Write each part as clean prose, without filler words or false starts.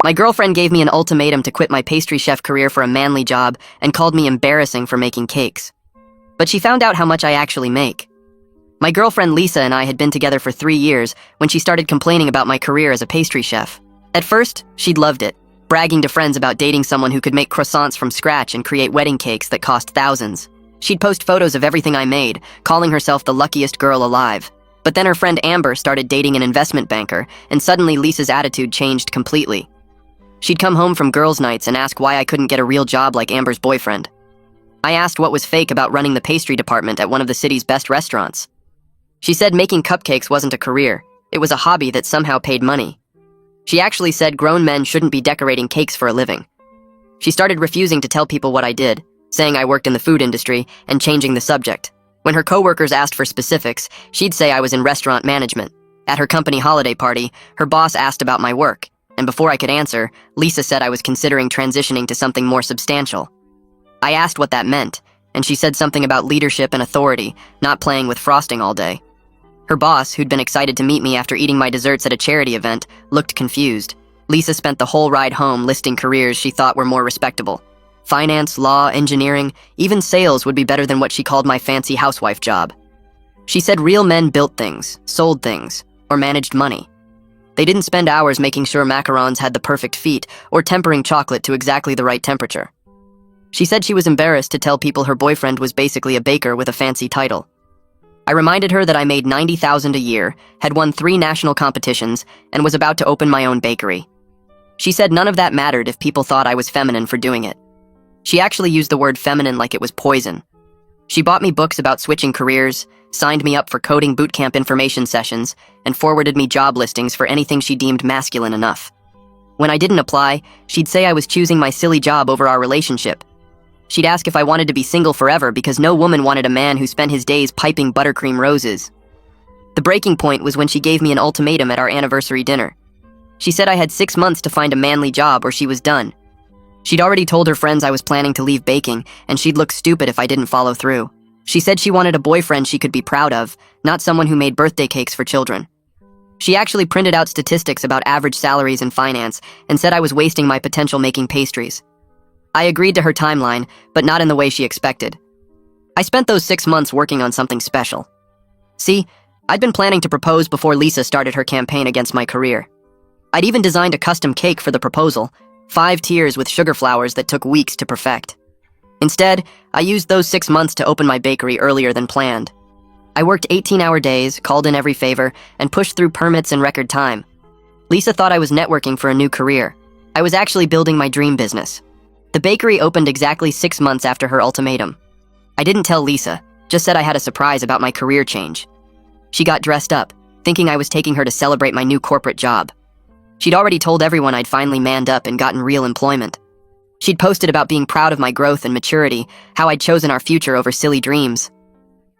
My girlfriend gave me an ultimatum to quit my pastry chef career for a manly job and called me embarrassing for making cakes. But she found out how much I actually make. My girlfriend Lisa and I had been together for 3 years when she started complaining about my career as a pastry chef. At first, she'd loved it, bragging to friends about dating someone who could make croissants from scratch and create wedding cakes that cost thousands. She'd post photos of everything I made, calling herself the luckiest girl alive. But then her friend Amber started dating an investment banker, and suddenly Lisa's attitude changed completely. She'd come home from girls' nights and ask why I couldn't get a real job like Amber's boyfriend. I asked what was fake about running the pastry department at one of the city's best restaurants. She said making cupcakes wasn't a career, it was a hobby that somehow paid money. She actually said grown men shouldn't be decorating cakes for a living. She started refusing to tell people what I did, saying I worked in the food industry, and changing the subject. When her coworkers asked for specifics, she'd say I was in restaurant management. At her company holiday party, her boss asked about my work, and before I could answer, Lisa said I was considering transitioning to something more substantial. I asked what that meant, and she said something about leadership and authority, not playing with frosting all day. Her boss, who'd been excited to meet me after eating my desserts at a charity event, looked confused. Lisa spent the whole ride home listing careers she thought were more respectable. Finance, law, engineering, even sales would be better than what she called my fancy housewife job. She said real men built things, sold things, or managed money. They didn't spend hours making sure macarons had the perfect feet or tempering chocolate to exactly the right temperature. She said she was embarrassed to tell people her boyfriend was basically a baker with a fancy title. I reminded her that I made $90,000 a year, had won 3 national competitions, and was about to open my own bakery. She said none of that mattered if people thought I was feminine for doing it. She actually used the word feminine like it was poison. She bought me books about switching careers, signed me up for coding bootcamp information sessions, and forwarded me job listings for anything she deemed masculine enough. When I didn't apply, she'd say I was choosing my silly job over our relationship. She'd ask if I wanted to be single forever because no woman wanted a man who spent his days piping buttercream roses. The breaking point was when she gave me an ultimatum at our anniversary dinner. She said I had 6 months to find a manly job or she was done. She'd already told her friends I was planning to leave baking, and she'd look stupid if I didn't follow through. She said she wanted a boyfriend she could be proud of, not someone who made birthday cakes for children. She actually printed out statistics about average salaries in finance and said I was wasting my potential making pastries. I agreed to her timeline, but not in the way she expected. I spent those 6 months working on something special. See, I'd been planning to propose before Lisa started her campaign against my career. I'd even designed a custom cake for the proposal, 5 tiers with sugar flowers that took weeks to perfect. Instead, I used those 6 months to open my bakery earlier than planned. I worked 18-hour days, called in every favor, and pushed through permits in record time. Lisa thought I was networking for a new career. I was actually building my dream business. The bakery opened exactly 6 months after her ultimatum. I didn't tell Lisa, just said I had a surprise about my career change. She got dressed up, thinking I was taking her to celebrate my new corporate job. She'd already told everyone I'd finally manned up and gotten real employment. She'd posted about being proud of my growth and maturity, how I'd chosen our future over silly dreams.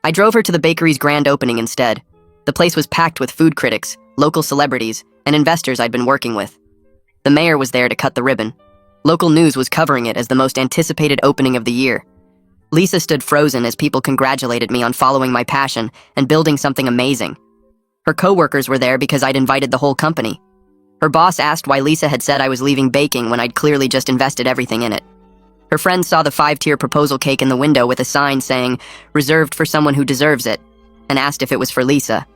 I drove her to the bakery's grand opening instead. The place was packed with food critics, local celebrities, and investors I'd been working with. The mayor was there to cut the ribbon. Local news was covering it as the most anticipated opening of the year. Lisa stood frozen as people congratulated me on following my passion and building something amazing. Her coworkers were there because I'd invited the whole company. Her boss asked why Lisa had said I was leaving baking when I'd clearly just invested everything in it. Her friends saw the 5-tier proposal cake in the window with a sign saying, "Reserved for someone who deserves it," and asked if it was for Lisa.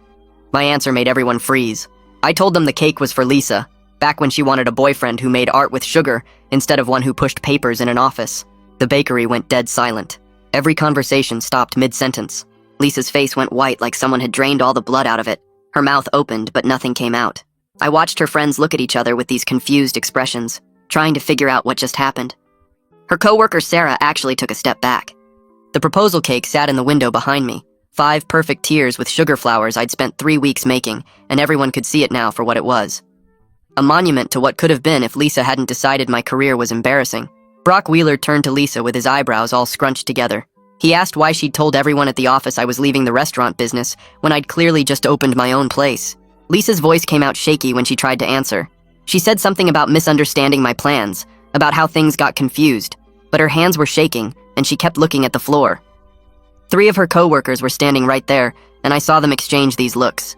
My answer made everyone freeze. I told them the cake was for Lisa, back when she wanted a boyfriend who made art with sugar instead of one who pushed papers in an office. The bakery went dead silent. Every conversation stopped mid-sentence. Lisa's face went white like someone had drained all the blood out of it. Her mouth opened, but nothing came out. I watched her friends look at each other with these confused expressions, trying to figure out what just happened. Her coworker Sarah actually took a step back. The proposal cake sat in the window behind me, 5 perfect tiers with sugar flowers I'd spent 3 weeks making, and everyone could see it now for what it was. A monument to what could have been if Lisa hadn't decided my career was embarrassing. Brock Wheeler turned to Lisa with his eyebrows all scrunched together. He asked why she'd told everyone at the office I was leaving the restaurant business when I'd clearly just opened my own place. Lisa's voice came out shaky when she tried to answer. She said something about misunderstanding my plans, about how things got confused, but her hands were shaking and she kept looking at the floor. 3 of her coworkers were standing right there, and I saw them exchange these looks.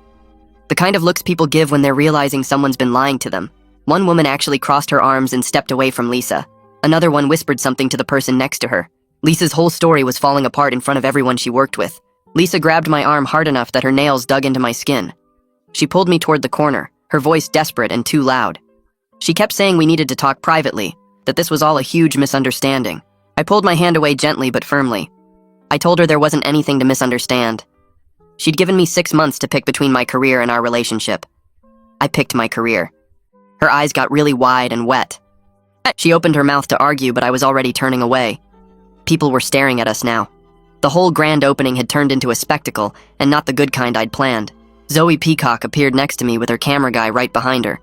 The kind of looks people give when they're realizing someone's been lying to them. One woman actually crossed her arms and stepped away from Lisa. Another one whispered something to the person next to her. Lisa's whole story was falling apart in front of everyone she worked with. Lisa grabbed my arm hard enough that her nails dug into my skin. She pulled me toward the corner, her voice desperate and too loud. She kept saying we needed to talk privately, that this was all a huge misunderstanding. I pulled my hand away gently but firmly. I told her there wasn't anything to misunderstand. She'd given me 6 months to pick between my career and our relationship. I picked my career. Her eyes got really wide and wet. She opened her mouth to argue, but I was already turning away. People were staring at us now. The whole grand opening had turned into a spectacle, and not the good kind I'd planned. Zoe Peacock appeared next to me with her camera guy right behind her.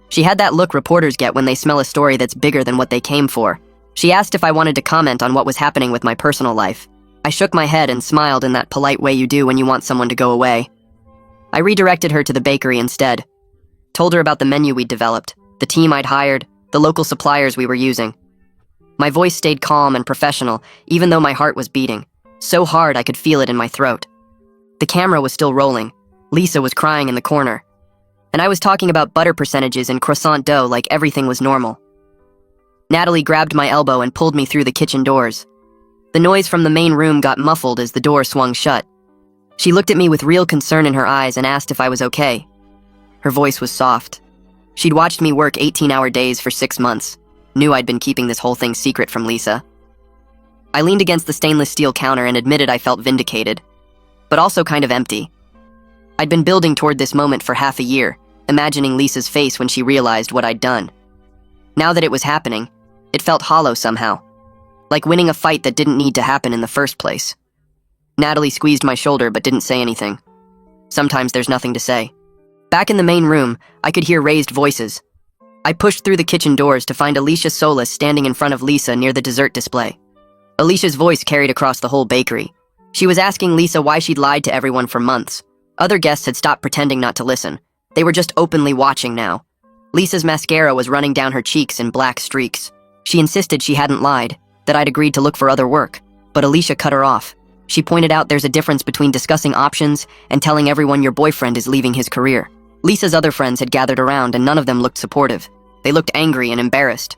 She had that look reporters get when they smell a story that's bigger than what they came for. She asked if I wanted to comment on what was happening with my personal life. I shook my head and smiled in that polite way you do when you want someone to go away. I redirected her to the bakery instead. Told her about the menu we'd developed, the team I'd hired, the local suppliers we were using. My voice stayed calm and professional, even though my heart was beating. So hard I could feel it in my throat. The camera was still rolling. Lisa was crying in the corner. And I was talking about butter percentages and croissant dough like everything was normal. Natalie grabbed my elbow and pulled me through the kitchen doors. The noise from the main room got muffled as the door swung shut. She looked at me with real concern in her eyes and asked if I was okay. Her voice was soft. She'd watched me work 18-hour days for 6 months. Knew I'd been keeping this whole thing secret from Lisa. I leaned against the stainless steel counter and admitted I felt vindicated, but also kind of empty. I'd been building toward this moment for half a year, imagining Lisa's face when she realized what I'd done. Now that it was happening, it felt hollow somehow, like winning a fight that didn't need to happen in the first place. Natalie squeezed my shoulder but didn't say anything. Sometimes there's nothing to say. Back in the main room, I could hear raised voices. I pushed through the kitchen doors to find Alicia Solis standing in front of Lisa near the dessert display. Alicia's voice carried across the whole bakery. She was asking Lisa why she'd lied to everyone for months. Other guests had stopped pretending not to listen. They were just openly watching now. Lisa's mascara was running down her cheeks in black streaks. She insisted she hadn't lied, that I'd agreed to look for other work. But Alicia cut her off. She pointed out there's a difference between discussing options and telling everyone your boyfriend is leaving his career. Lisa's other friends had gathered around and none of them looked supportive. They looked angry and embarrassed.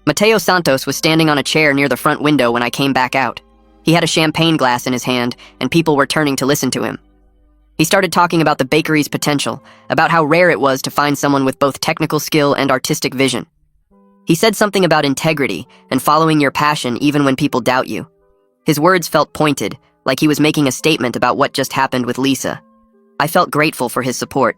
Mateo Santos was standing on a chair near the front window when I came back out. He had a champagne glass in his hand, and people were turning to listen to him. He started talking about the bakery's potential, about how rare it was to find someone with both technical skill and artistic vision. He said something about integrity and following your passion even when people doubt you. His words felt pointed, like he was making a statement about what just happened with Lisa. I felt grateful for his support.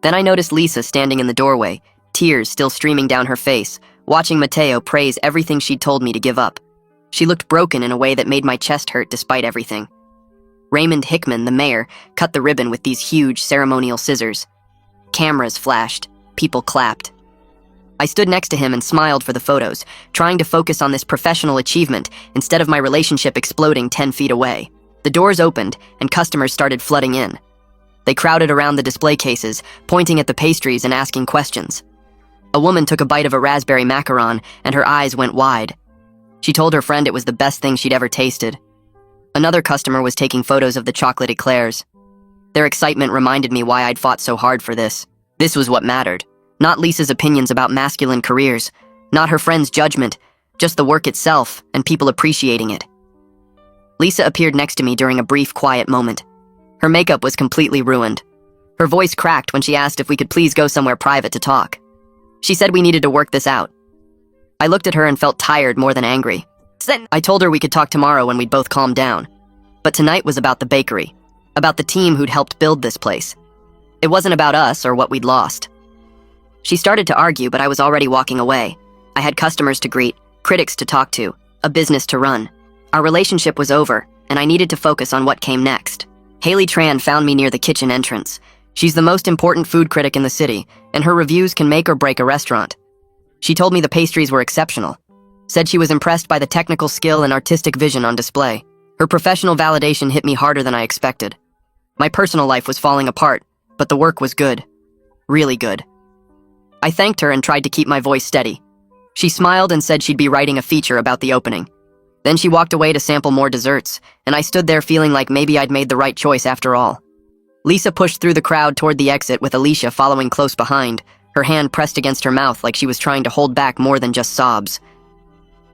Then I noticed Lisa standing in the doorway, tears still streaming down her face, watching Mateo praise everything she'd told me to give up. She looked broken in a way that made my chest hurt despite everything. Raymond Hickman, the mayor, cut the ribbon with these huge ceremonial scissors. Cameras flashed. People clapped. I stood next to him and smiled for the photos, trying to focus on this professional achievement instead of my relationship exploding 10 feet away. The doors opened, and customers started flooding in. They crowded around the display cases, pointing at the pastries and asking questions. A woman took a bite of a raspberry macaron, and her eyes went wide. She told her friend it was the best thing she'd ever tasted. Another customer was taking photos of the chocolate eclairs. Their excitement reminded me why I'd fought so hard for this. This was what mattered. Not Lisa's opinions about masculine careers, not her friend's judgment, just the work itself and people appreciating it. Lisa appeared next to me during a brief, quiet moment. Her makeup was completely ruined. Her voice cracked when she asked if we could please go somewhere private to talk. She said we needed to work this out. I looked at her and felt tired more than angry. I told her we could talk tomorrow when we'd both calm down. But tonight was about the bakery, about the team who'd helped build this place. It wasn't about us or what we'd lost. She started to argue, but I was already walking away. I had customers to greet, critics to talk to, a business to run. Our relationship was over, and I needed to focus on what came next. Haley Tran found me near the kitchen entrance. She's the most important food critic in the city, and her reviews can make or break a restaurant. She told me the pastries were exceptional. Said she was impressed by the technical skill and artistic vision on display. Her professional validation hit me harder than I expected. My personal life was falling apart, but the work was good. Really good. I thanked her and tried to keep my voice steady. She smiled and said she'd be writing a feature about the opening. Then she walked away to sample more desserts, and I stood there feeling like maybe I'd made the right choice after all. Lisa pushed through the crowd toward the exit with Alicia following close behind. her hand pressed against her mouth like she was trying to hold back more than just sobs.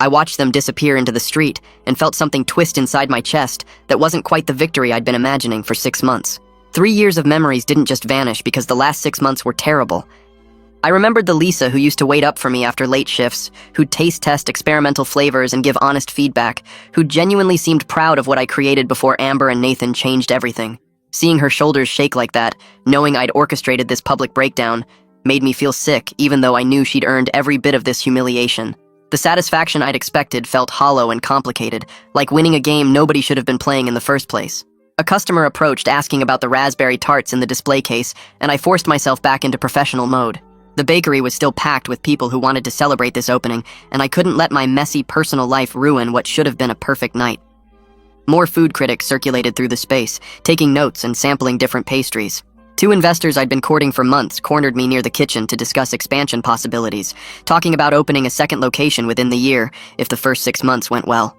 I watched them disappear into the street and felt something twist inside my chest that wasn't quite the victory I'd been imagining for 6 months. 3 years of memories didn't just vanish because the last 6 months were terrible. I remembered the Lisa who used to wait up for me after late shifts, who'd taste test experimental flavors and give honest feedback, who genuinely seemed proud of what I created before Amber and Nathan changed everything. Seeing her shoulders shake like that, knowing I'd orchestrated this public breakdown, made me feel sick even though I knew she'd earned every bit of this humiliation. The satisfaction I'd expected felt hollow and complicated, like winning a game nobody should have been playing in the first place. A customer approached asking about the raspberry tarts in the display case, and I forced myself back into professional mode. The bakery was still packed with people who wanted to celebrate this opening, and I couldn't let my messy personal life ruin what should have been a perfect night. More food critics circulated through the space, taking notes and sampling different pastries. 2 investors I'd been courting for months cornered me near the kitchen to discuss expansion possibilities, talking about opening a second location within the year if the first 6 months went well.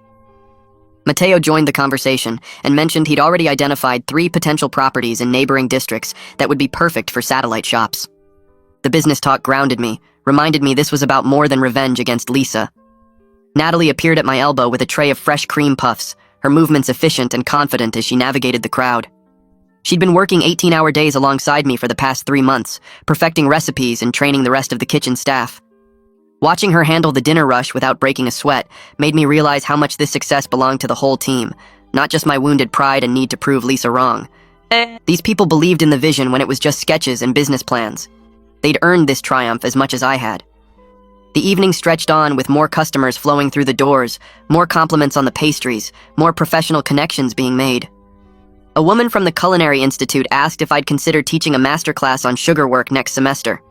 Mateo joined the conversation and mentioned he'd already identified 3 potential properties in neighboring districts that would be perfect for satellite shops. The business talk grounded me, reminded me this was about more than revenge against Lisa. Natalie appeared at my elbow with a tray of fresh cream puffs, her movements efficient and confident as she navigated the crowd. She'd been working 18-hour days alongside me for the past 3 months, perfecting recipes and training the rest of the kitchen staff. Watching her handle the dinner rush without breaking a sweat made me realize how much this success belonged to the whole team, not just my wounded pride and need to prove Lisa wrong. These people believed in the vision when it was just sketches and business plans. They'd earned this triumph as much as I had. The evening stretched on with more customers flowing through the doors, more compliments on the pastries, more professional connections being made. A woman from the Culinary Institute asked if I'd consider teaching a masterclass on sugar work next semester.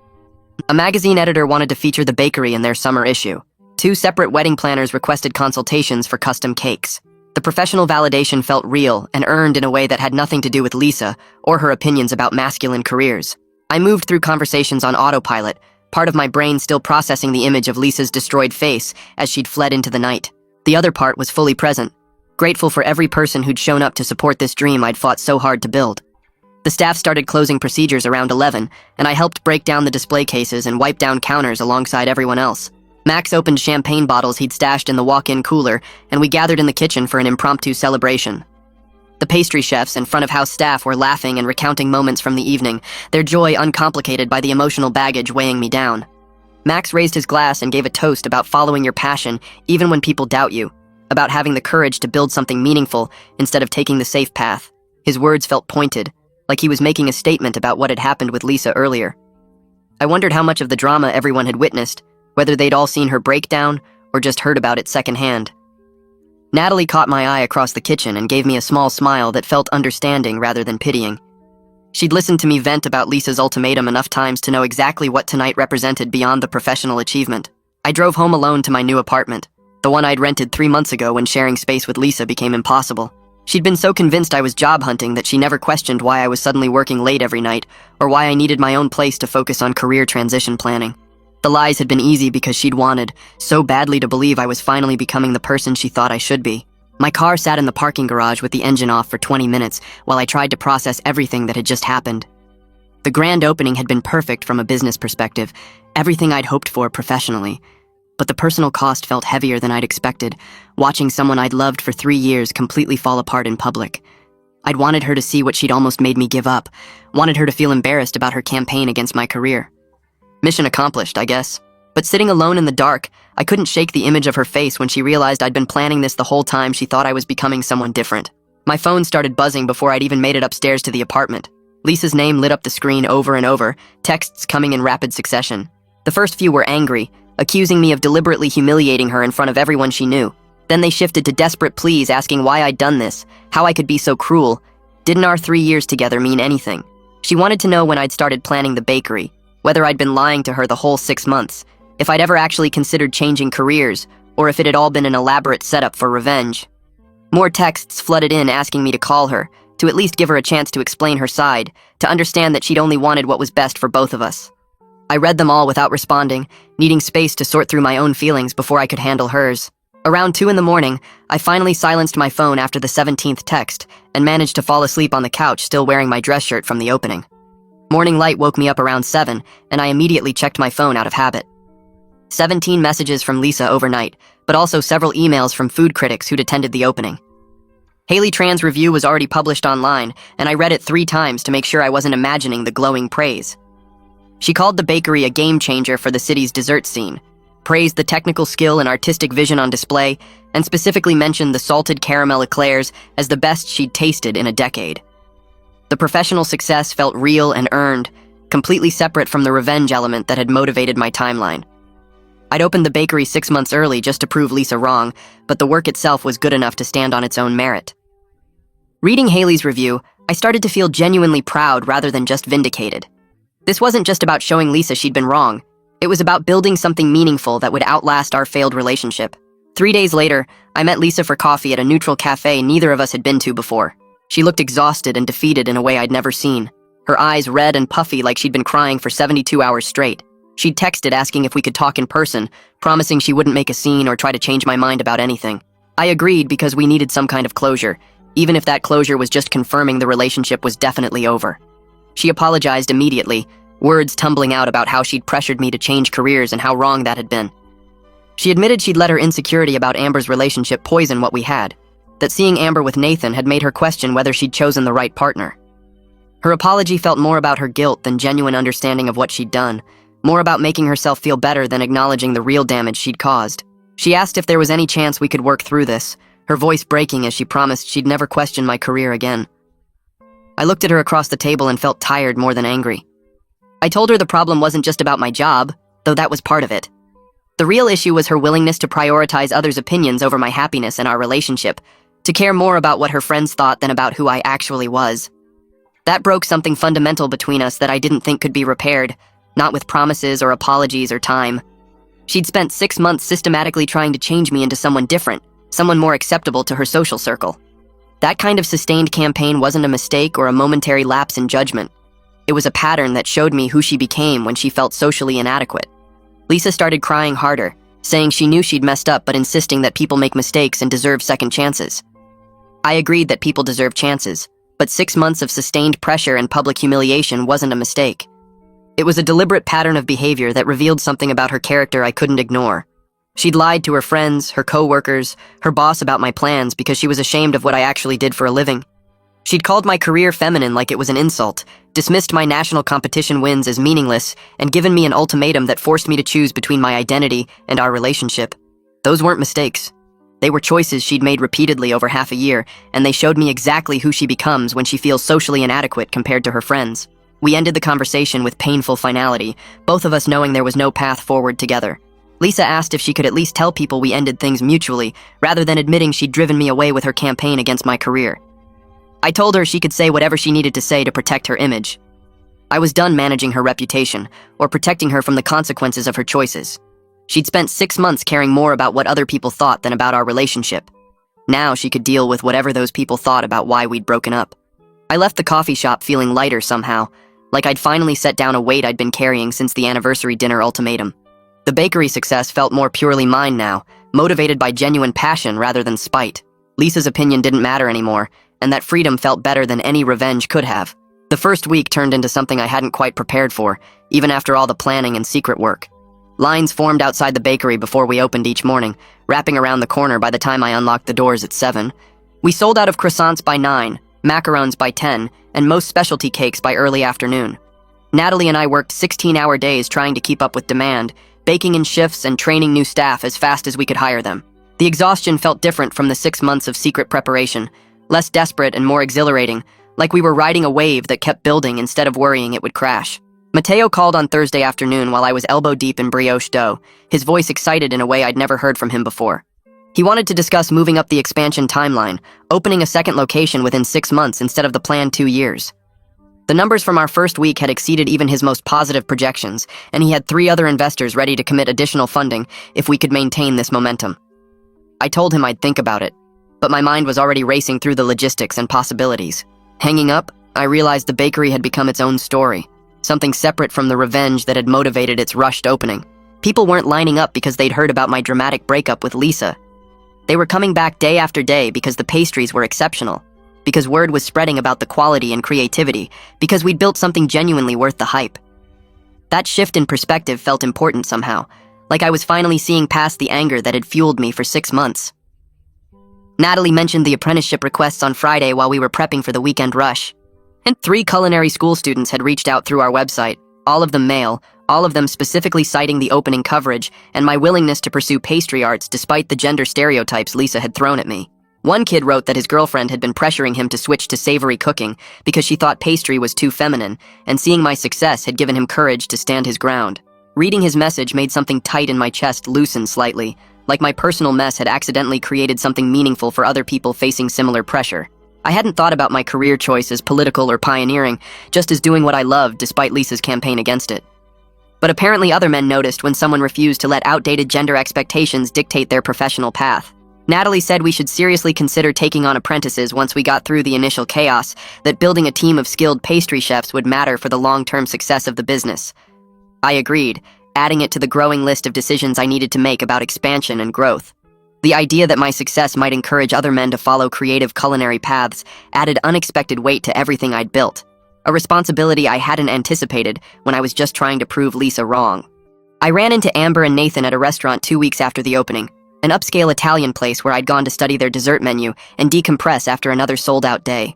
A magazine editor wanted to feature the bakery in their summer issue. 2 separate wedding planners requested consultations for custom cakes. The professional validation felt real and earned in a way that had nothing to do with Lisa or her opinions about masculine careers. I moved through conversations on autopilot, part of my brain still processing the image of Lisa's destroyed face as she'd fled into the night. The other part was fully present, grateful for every person who'd shown up to support this dream I'd fought so hard to build. The staff started closing procedures around 11, and I helped break down the display cases and wipe down counters alongside everyone else. Max opened champagne bottles he'd stashed in the walk-in cooler, and we gathered in the kitchen for an impromptu celebration. The pastry chefs and front-of-house staff were laughing and recounting moments from the evening, their joy uncomplicated by the emotional baggage weighing me down. Max raised his glass and gave a toast about following your passion even when people doubt you, about having the courage to build something meaningful instead of taking the safe path. His words felt pointed, like he was making a statement about what had happened with Lisa earlier. I wondered how much of the drama everyone had witnessed, whether they'd all seen her breakdown or just heard about it secondhand. Natalie caught my eye across the kitchen and gave me a small smile that felt understanding rather than pitying. She'd listened to me vent about Lisa's ultimatum enough times to know exactly what tonight represented beyond the professional achievement. I drove home alone to my new apartment, the one I'd rented 3 months ago when sharing space with Lisa became impossible. She'd been so convinced I was job hunting that she never questioned why I was suddenly working late every night, or why I needed my own place to focus on career transition planning. The lies had been easy because she'd wanted so badly to believe I was finally becoming the person she thought I should be. My car sat in the parking garage with the engine off for 20 minutes while I tried to process everything that had just happened. The grand opening had been perfect from a business perspective, everything I'd hoped for professionally. But the personal cost felt heavier than I'd expected, watching someone I'd loved for 3 years completely fall apart in public. I'd wanted her to see what she'd almost made me give up, wanted her to feel embarrassed about her campaign against my career. Mission accomplished, I guess. But sitting alone in the dark, I couldn't shake the image of her face when she realized I'd been planning this the whole time she thought I was becoming someone different. My phone started buzzing before I'd even made it upstairs to the apartment. Lisa's name lit up the screen over and over, texts coming in rapid succession. The first few were angry, accusing me of deliberately humiliating her in front of everyone she knew. Then they shifted to desperate pleas asking why I'd done this, how I could be so cruel. Didn't our 3 years together mean anything? She wanted to know when I'd started planning the bakery, whether I'd been lying to her the whole 6 months, if I'd ever actually considered changing careers, or if it had all been an elaborate setup for revenge. More texts flooded in asking me to call her, to at least give her a chance to explain her side, to understand that she'd only wanted what was best for both of us. I read them all without responding, needing space to sort through my own feelings before I could handle hers. Around 2 in the morning, I finally silenced my phone after the 17th text and managed to fall asleep on the couch still wearing my dress shirt from the opening. Morning light woke me up around 7, and I immediately checked my phone out of habit. 17 messages from Lisa overnight, but also several emails from food critics who'd attended the opening. Haley Tran's review was already published online, and I read it 3 times to make sure I wasn't imagining the glowing praise. She called the bakery a game changer for the city's dessert scene, praised the technical skill and artistic vision on display, and specifically mentioned the salted caramel eclairs as the best she'd tasted in a decade. The professional success felt real and earned, completely separate from the revenge element that had motivated my timeline. I'd opened the bakery 6 months early just to prove Lisa wrong, but the work itself was good enough to stand on its own merit. Reading Haley's review, I started to feel genuinely proud rather than just vindicated. This wasn't just about showing Lisa she'd been wrong. It was about building something meaningful that would outlast our failed relationship. 3 days later, I met Lisa for coffee at a neutral cafe neither of us had been to before. She looked exhausted and defeated in a way I'd never seen. Her eyes red and puffy like she'd been crying for 72 hours straight. She'd texted asking if we could talk in person, promising she wouldn't make a scene or try to change my mind about anything. I agreed because we needed some kind of closure, even if that closure was just confirming the relationship was definitely over. She apologized immediately, words tumbling out about how she'd pressured me to change careers and how wrong that had been. She admitted she'd let her insecurity about Amber's relationship poison what we had, that seeing Amber with Nathan had made her question whether she'd chosen the right partner. Her apology felt more about her guilt than genuine understanding of what she'd done, more about making herself feel better than acknowledging the real damage she'd caused. She asked if there was any chance we could work through this, her voice breaking as she promised she'd never question my career again. I looked at her across the table and felt tired more than angry. I told her the problem wasn't just about my job, though that was part of it. The real issue was her willingness to prioritize others' opinions over my happiness and our relationship, to care more about what her friends thought than about who I actually was. That broke something fundamental between us that I didn't think could be repaired, not with promises or apologies or time. She'd spent 6 months systematically trying to change me into someone different, someone more acceptable to her social circle. That kind of sustained campaign wasn't a mistake or a momentary lapse in judgment. It was a pattern that showed me who she became when she felt socially inadequate. Lisa started crying harder, saying she knew she'd messed up but insisting that people make mistakes and deserve second chances. I agreed that people deserve chances, but 6 months of sustained pressure and public humiliation wasn't a mistake. It was a deliberate pattern of behavior that revealed something about her character I couldn't ignore. She'd lied to her friends, her co-workers, her boss about my plans because she was ashamed of what I actually did for a living. She'd called my career feminine like it was an insult, dismissed my national competition wins as meaningless, and given me an ultimatum that forced me to choose between my identity and our relationship. Those weren't mistakes. They were choices she'd made repeatedly over half a year, and they showed me exactly who she becomes when she feels socially inadequate compared to her friends. We ended the conversation with painful finality, both of us knowing there was no path forward together. Lisa asked if she could at least tell people we ended things mutually, rather than admitting she'd driven me away with her campaign against my career. I told her she could say whatever she needed to say to protect her image. I was done managing her reputation, or protecting her from the consequences of her choices. She'd spent 6 months caring more about what other people thought than about our relationship. Now she could deal with whatever those people thought about why we'd broken up. I left the coffee shop feeling lighter somehow, like I'd finally set down a weight I'd been carrying since the anniversary dinner ultimatum. The bakery success felt more purely mine now, motivated by genuine passion rather than spite. Lisa's opinion didn't matter anymore, and that freedom felt better than any revenge could have. The first week turned into something I hadn't quite prepared for, even after all the planning and secret work. Lines formed outside the bakery before we opened each morning, wrapping around the corner by the time I unlocked the doors at 7. We sold out of croissants by 9, macarons by 10, and most specialty cakes by early afternoon. Natalie and I worked 16-hour days trying to keep up with demand, baking in shifts and training new staff as fast as we could hire them. The exhaustion felt different from the 6 months of secret preparation, less desperate and more exhilarating, like we were riding a wave that kept building instead of worrying it would crash. Mateo called on Thursday afternoon while I was elbow-deep in brioche dough, his voice excited in a way I'd never heard from him before. He wanted to discuss moving up the expansion timeline, opening a second location within 6 months instead of the planned 2 years. The numbers from our first week had exceeded even his most positive projections, and he had 3 other investors ready to commit additional funding if we could maintain this momentum. I told him I'd think about it, but my mind was already racing through the logistics and possibilities. Hanging up, I realized the bakery had become its own story, something separate from the revenge that had motivated its rushed opening. People weren't lining up because they'd heard about my dramatic breakup with Lisa. They were coming back day after day because the pastries were exceptional, because word was spreading about the quality and creativity, because we'd built something genuinely worth the hype. That shift in perspective felt important somehow, like I was finally seeing past the anger that had fueled me for 6 months. Natalie mentioned the apprenticeship requests on Friday while we were prepping for the weekend rush. And 3 culinary school students had reached out through our website, all of them male, all of them specifically citing the opening coverage and my willingness to pursue pastry arts despite the gender stereotypes Lisa had thrown at me. One kid wrote that his girlfriend had been pressuring him to switch to savory cooking because she thought pastry was too feminine, and seeing my success had given him courage to stand his ground. Reading his message made something tight in my chest loosen slightly, like my personal mess had accidentally created something meaningful for other people facing similar pressure. I hadn't thought about my career choice as political or pioneering, just as doing what I loved despite Lisa's campaign against it. But apparently other men noticed when someone refused to let outdated gender expectations dictate their professional path. Natalie said we should seriously consider taking on apprentices once we got through the initial chaos, that building a team of skilled pastry chefs would matter for the long-term success of the business. I agreed, adding it to the growing list of decisions I needed to make about expansion and growth. The idea that my success might encourage other men to follow creative culinary paths added unexpected weight to everything I'd built, a responsibility I hadn't anticipated when I was just trying to prove Lisa wrong. I ran into Amber and Nathan at a restaurant 2 weeks after the opening, an upscale Italian place where I'd gone to study their dessert menu and decompress after another sold-out day.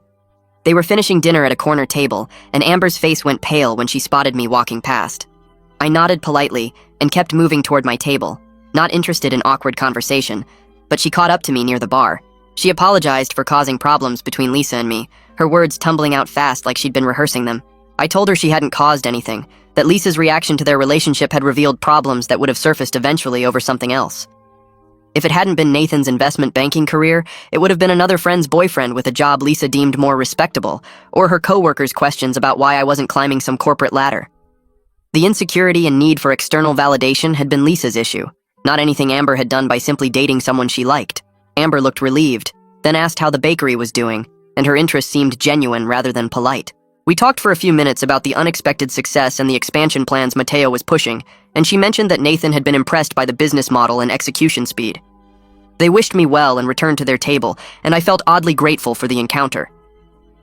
They were finishing dinner at a corner table, and Amber's face went pale when she spotted me walking past. I nodded politely and kept moving toward my table, not interested in awkward conversation, but she caught up to me near the bar. She apologized for causing problems between Lisa and me, her words tumbling out fast like she'd been rehearsing them. I told her she hadn't caused anything, that Lisa's reaction to their relationship had revealed problems that would have surfaced eventually over something else. If it hadn't been Nathan's investment banking career, it would have been another friend's boyfriend with a job Lisa deemed more respectable, or her coworkers' questions about why I wasn't climbing some corporate ladder. The insecurity and need for external validation had been Lisa's issue, not anything Amber had done by simply dating someone she liked. Amber looked relieved, then asked how the bakery was doing, and her interest seemed genuine rather than polite. We talked for a few minutes about the unexpected success and the expansion plans Mateo was pushing, and she mentioned that Nathan had been impressed by the business model and execution speed. They wished me well and returned to their table, and I felt oddly grateful for the encounter.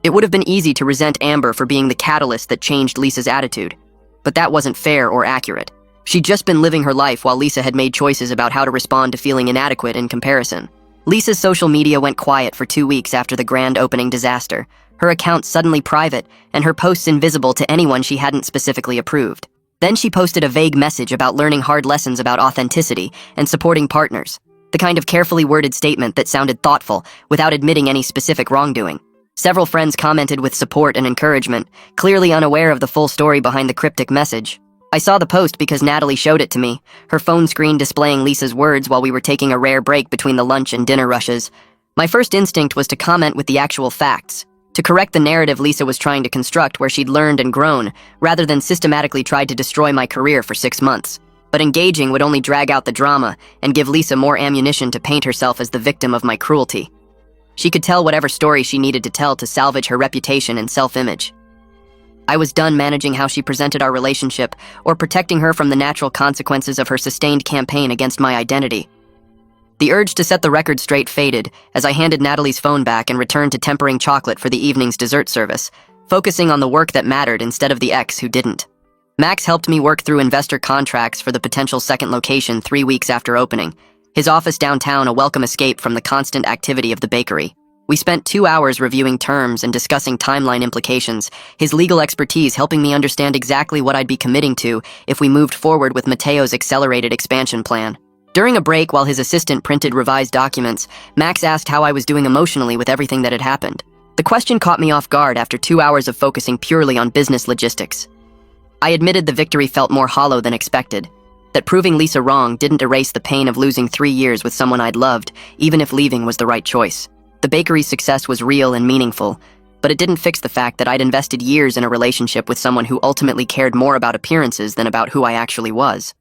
It would have been easy to resent Amber for being the catalyst that changed Lisa's attitude, but that wasn't fair or accurate. She'd just been living her life while Lisa had made choices about how to respond to feeling inadequate in comparison. Lisa's social media went quiet for 2 weeks after the grand opening disaster, her account suddenly private, and her posts invisible to anyone she hadn't specifically approved. Then she posted a vague message about learning hard lessons about authenticity and supporting partners, the kind of carefully worded statement that sounded thoughtful without admitting any specific wrongdoing. Several friends commented with support and encouragement, clearly unaware of the full story behind the cryptic message. I saw the post because Natalie showed it to me, her phone screen displaying Lisa's words while we were taking a rare break between the lunch and dinner rushes. My first instinct was to comment with the actual facts, to correct the narrative Lisa was trying to construct where she'd learned and grown, rather than systematically tried to destroy my career for 6 months. But engaging would only drag out the drama and give Lisa more ammunition to paint herself as the victim of my cruelty. She could tell whatever story she needed to tell to salvage her reputation and self-image. I was done managing how she presented our relationship or protecting her from the natural consequences of her sustained campaign against my identity. The urge to set the record straight faded as I handed Natalie's phone back and returned to tempering chocolate for the evening's dessert service, focusing on the work that mattered instead of the ex who didn't. Max helped me work through investor contracts for the potential second location 3 weeks after opening, his office downtown a welcome escape from the constant activity of the bakery. We spent 2 hours reviewing terms and discussing timeline implications, his legal expertise helping me understand exactly what I'd be committing to if we moved forward with Mateo's accelerated expansion plan. During a break while his assistant printed revised documents, Max asked how I was doing emotionally with everything that had happened. The question caught me off guard after 2 hours of focusing purely on business logistics. I admitted the victory felt more hollow than expected, that proving Lisa wrong didn't erase the pain of losing 3 years with someone I'd loved, even if leaving was the right choice. The bakery's success was real and meaningful, but it didn't fix the fact that I'd invested years in a relationship with someone who ultimately cared more about appearances than about who I actually was.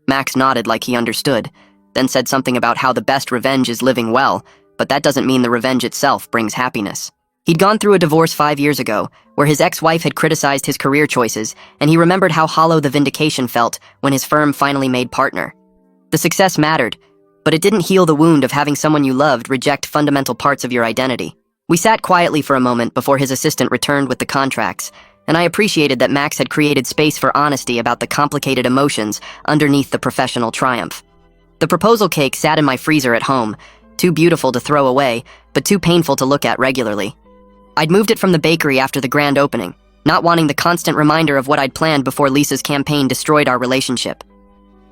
Max nodded like he understood, then said something about how the best revenge is living well, but that doesn't mean the revenge itself brings happiness. He'd gone through a divorce 5 years ago, where his ex-wife had criticized his career choices, and he remembered how hollow the vindication felt when his firm finally made partner. The success mattered, but it didn't heal the wound of having someone you loved reject fundamental parts of your identity. We sat quietly for a moment before his assistant returned with the contracts, and I appreciated that Max had created space for honesty about the complicated emotions underneath the professional triumph. The proposal cake sat in my freezer at home, too beautiful to throw away, but too painful to look at regularly. I'd moved it from the bakery after the grand opening, not wanting the constant reminder of what I'd planned before Lisa's campaign destroyed our relationship.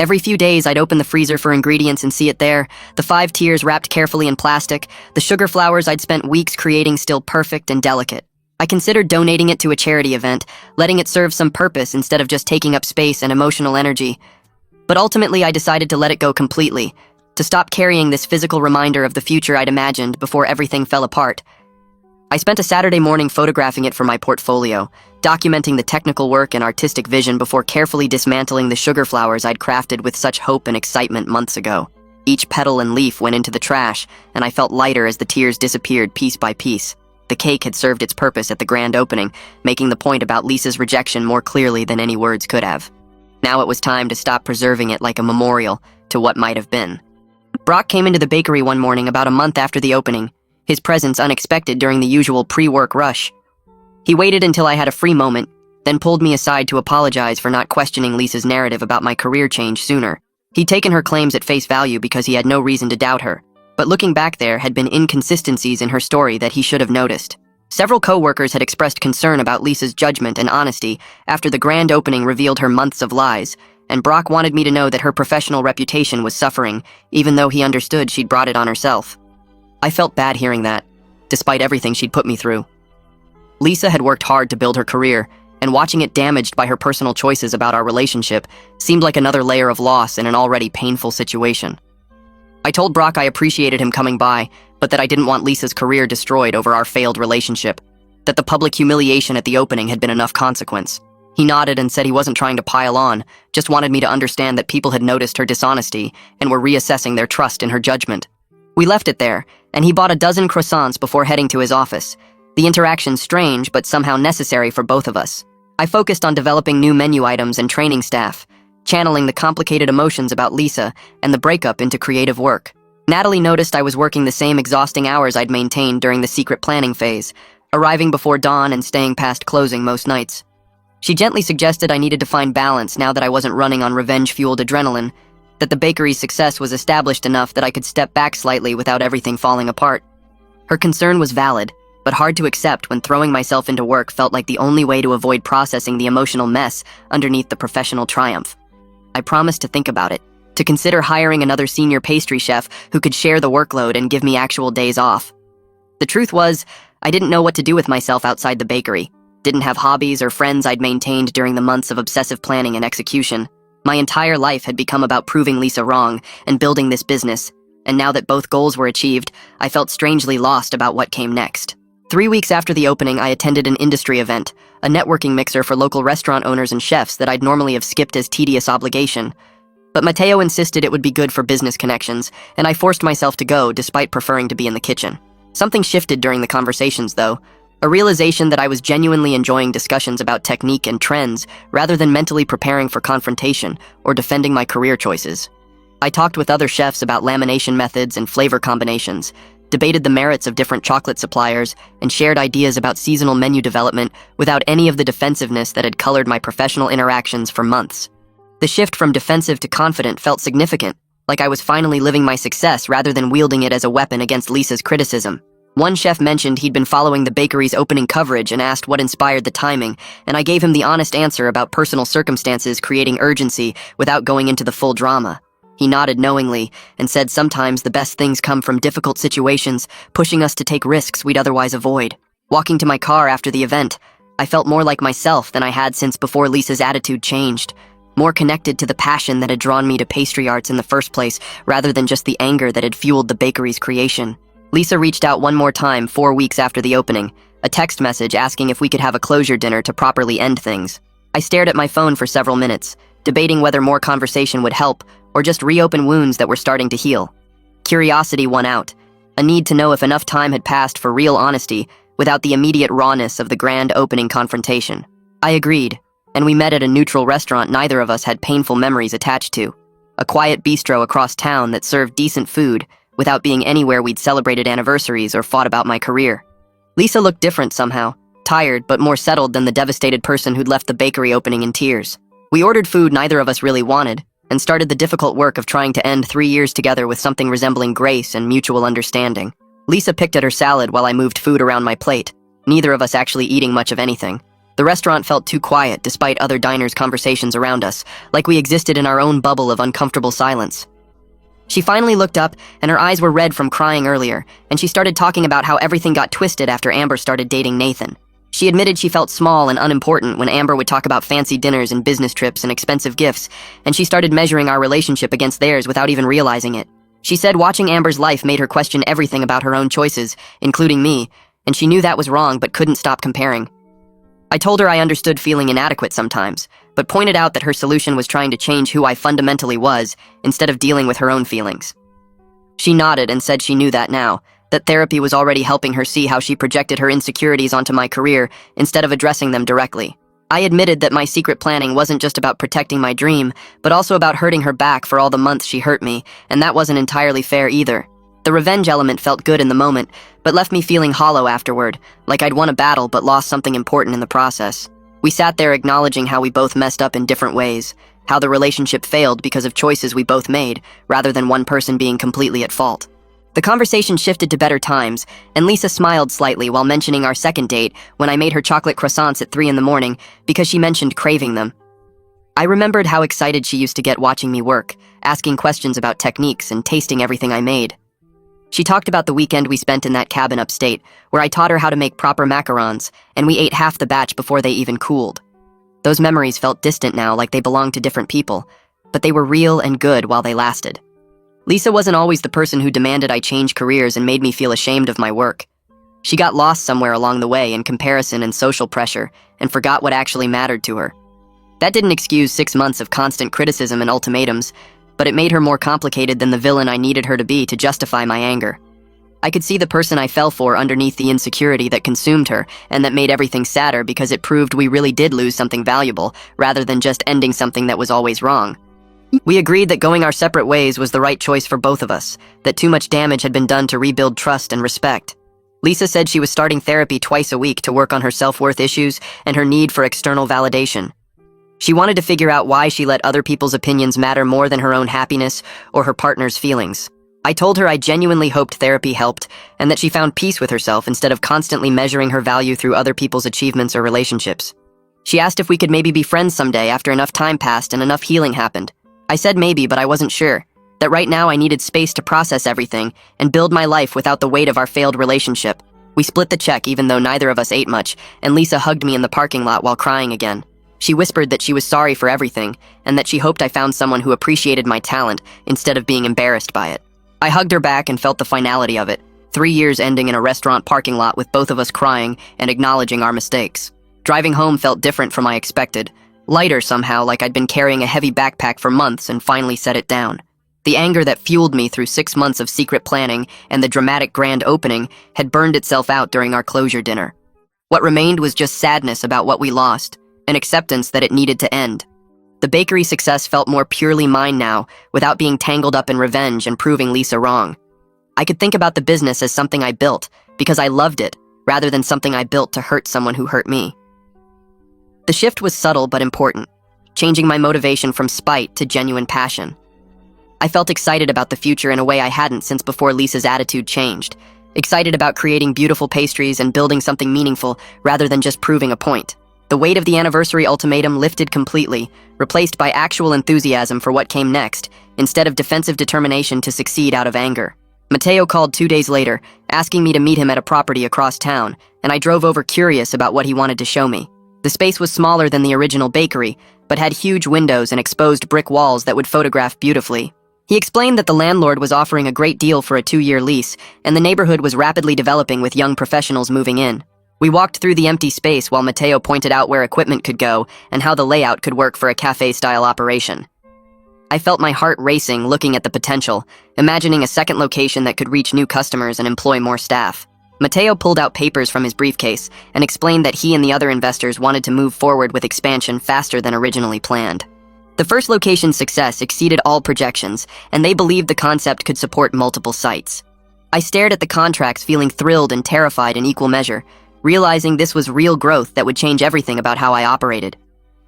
Every few days, I'd open the freezer for ingredients and see it there, the 5 tiers wrapped carefully in plastic, the sugar flowers I'd spent weeks creating still perfect and delicate. I considered donating it to a charity event, letting it serve some purpose instead of just taking up space and emotional energy. But ultimately, I decided to let it go completely, to stop carrying this physical reminder of the future I'd imagined before everything fell apart. I spent a Saturday morning photographing it for my portfolio, documenting the technical work and artistic vision before carefully dismantling the sugar flowers I'd crafted with such hope and excitement months ago. Each petal and leaf went into the trash, and I felt lighter as the tears disappeared piece by piece. The cake had served its purpose at the grand opening, making the point about Lisa's rejection more clearly than any words could have. Now it was time to stop preserving it like a memorial to what might have been. Brock came into the bakery one morning about a month after the opening, his presence unexpected during the usual pre-work rush. He waited until I had a free moment, then pulled me aside to apologize for not questioning Lisa's narrative about my career change sooner. He'd taken her claims at face value because he had no reason to doubt her, but looking back there had been inconsistencies in her story that he should have noticed. Several co-workers had expressed concern about Lisa's judgment and honesty after the grand opening revealed her months of lies, and Brock wanted me to know that her professional reputation was suffering, even though he understood she'd brought it on herself. I felt bad hearing that, despite everything she'd put me through. Lisa had worked hard to build her career, and watching it damaged by her personal choices about our relationship seemed like another layer of loss in an already painful situation. I told Brock I appreciated him coming by, but that I didn't want Lisa's career destroyed over our failed relationship, that the public humiliation at the opening had been enough consequence. He nodded and said he wasn't trying to pile on, just wanted me to understand that people had noticed her dishonesty and were reassessing their trust in her judgment. We left it there, and he bought a dozen croissants before heading to his office. The interaction strange, but somehow necessary for both of us. I focused on developing new menu items and training staff, channeling the complicated emotions about Lisa and the breakup into creative work. Natalie noticed I was working the same exhausting hours I'd maintained during the secret planning phase, arriving before dawn and staying past closing most nights. She gently suggested I needed to find balance now that I wasn't running on revenge-fueled adrenaline, that the bakery's success was established enough that I could step back slightly without everything falling apart. Her concern was valid, but hard to accept when throwing myself into work felt like the only way to avoid processing the emotional mess underneath the professional triumph. I promised to think about it, to consider hiring another senior pastry chef who could share the workload and give me actual days off. The truth was, I didn't know what to do with myself outside the bakery, didn't have hobbies or friends I'd maintained during the months of obsessive planning and execution. My entire life had become about proving Lisa wrong and building this business, and now that both goals were achieved, I felt strangely lost about what came next. 3 weeks after the opening, I attended an industry event, a networking mixer for local restaurant owners and chefs that I'd normally have skipped as tedious obligation. But Mateo insisted it would be good for business connections, and I forced myself to go despite preferring to be in the kitchen. Something shifted during the conversations, though. A realization that I was genuinely enjoying discussions about technique and trends rather than mentally preparing for confrontation or defending my career choices. I talked with other chefs about lamination methods and flavor combinations, debated the merits of different chocolate suppliers, and shared ideas about seasonal menu development without any of the defensiveness that had colored my professional interactions for months. The shift from defensive to confident felt significant, like I was finally living my success rather than wielding it as a weapon against Lisa's criticism. One chef mentioned he'd been following the bakery's opening coverage and asked what inspired the timing, and I gave him the honest answer about personal circumstances creating urgency without going into the full drama. He nodded knowingly and said sometimes the best things come from difficult situations, pushing us to take risks we'd otherwise avoid. Walking to my car after the event, I felt more like myself than I had since before Lisa's attitude changed, more connected to the passion that had drawn me to pastry arts in the first place rather than just the anger that had fueled the bakery's creation. Lisa reached out one more time 4 weeks after the opening, a text message asking if we could have a closure dinner to properly end things. I stared at my phone for several minutes, debating whether more conversation would help or just reopen wounds that were starting to heal. Curiosity won out, a need to know if enough time had passed for real honesty without the immediate rawness of the grand opening confrontation. I agreed, and we met at a neutral restaurant neither of us had painful memories attached to, a quiet bistro across town that served decent food without being anywhere we'd celebrated anniversaries or fought about my career. Lisa looked different somehow, tired but more settled than the devastated person who'd left the bakery opening in tears. We ordered food neither of us really wanted, and started the difficult work of trying to end 3 years together with something resembling grace and mutual understanding. Lisa picked at her salad while I moved food around my plate, neither of us actually eating much of anything. The restaurant felt too quiet despite other diners' conversations around us, like we existed in our own bubble of uncomfortable silence. She finally looked up, and her eyes were red from crying earlier, and she started talking about how everything got twisted after Amber started dating Nathan. She admitted she felt small and unimportant when Amber would talk about fancy dinners and business trips and expensive gifts, and she started measuring our relationship against theirs without even realizing it. She said watching Amber's life made her question everything about her own choices, including me, and she knew that was wrong but couldn't stop comparing. I told her I understood feeling inadequate sometimes, but pointed out that her solution was trying to change who I fundamentally was instead of dealing with her own feelings. She nodded and said she knew that now, that therapy was already helping her see how she projected her insecurities onto my career instead of addressing them directly. I admitted that my secret planning wasn't just about protecting my dream, but also about hurting her back for all the months she hurt me, and that wasn't entirely fair either. The revenge element felt good in the moment, but left me feeling hollow afterward, like I'd won a battle but lost something important in the process. We sat there acknowledging how we both messed up in different ways, how the relationship failed because of choices we both made, rather than one person being completely at fault. The conversation shifted to better times, and Lisa smiled slightly while mentioning our second date when I made her chocolate croissants at 3 in the morning because she mentioned craving them. I remembered how excited she used to get watching me work, asking questions about techniques and tasting everything I made. She talked about the weekend we spent in that cabin upstate, where I taught her how to make proper macarons, and we ate half the batch before they even cooled. Those memories felt distant now, like they belonged to different people, but they were real and good while they lasted. Lisa wasn't always the person who demanded I change careers and made me feel ashamed of my work. She got lost somewhere along the way in comparison and social pressure, and forgot what actually mattered to her. That didn't excuse 6 months of constant criticism and ultimatums, but it made her more complicated than the villain I needed her to be to justify my anger. I could see the person I fell for underneath the insecurity that consumed her and that made everything sadder because it proved we really did lose something valuable, rather than just ending something that was always wrong. We agreed that going our separate ways was the right choice for both of us, that too much damage had been done to rebuild trust and respect. Lisa said she was starting therapy twice a week to work on her self-worth issues and her need for external validation. She wanted to figure out why she let other people's opinions matter more than her own happiness or her partner's feelings. I told her I genuinely hoped therapy helped and that she found peace with herself instead of constantly measuring her value through other people's achievements or relationships. She asked if we could maybe be friends someday after enough time passed and enough healing happened. I said maybe, but I wasn't sure. That right now I needed space to process everything and build my life without the weight of our failed relationship. We split the check even though neither of us ate much, and Lisa hugged me in the parking lot while crying again. She whispered that she was sorry for everything, and that she hoped I found someone who appreciated my talent instead of being embarrassed by it. I hugged her back and felt the finality of it, 3 years ending in a restaurant parking lot with both of us crying and acknowledging our mistakes. Driving home felt different from I expected. Lighter somehow, like I'd been carrying a heavy backpack for months and finally set it down. The anger that fueled me through 6 months of secret planning and the dramatic grand opening had burned itself out during our closure dinner. What remained was just sadness about what we lost, an acceptance that it needed to end. The bakery success felt more purely mine now, without being tangled up in revenge and proving Lisa wrong. I could think about the business as something I built, because I loved it, rather than something I built to hurt someone who hurt me. The shift was subtle but important, changing my motivation from spite to genuine passion. I felt excited about the future in a way I hadn't since before Lisa's attitude changed. Excited about creating beautiful pastries and building something meaningful rather than just proving a point. The weight of the anniversary ultimatum lifted completely, replaced by actual enthusiasm for what came next, instead of defensive determination to succeed out of anger. Mateo called 2 days later, asking me to meet him at a property across town, and I drove over curious about what he wanted to show me. The space was smaller than the original bakery, but had huge windows and exposed brick walls that would photograph beautifully. He explained that the landlord was offering a great deal for a 2-year lease, and the neighborhood was rapidly developing with young professionals moving in. We walked through the empty space while Mateo pointed out where equipment could go and how the layout could work for a cafe-style operation. I felt my heart racing looking at the potential, imagining a second location that could reach new customers and employ more staff. Mateo pulled out papers from his briefcase and explained that he and the other investors wanted to move forward with expansion faster than originally planned. The first location's success exceeded all projections, and they believed the concept could support multiple sites. I stared at the contracts, feeling thrilled and terrified in equal measure, realizing this was real growth that would change everything about how I operated.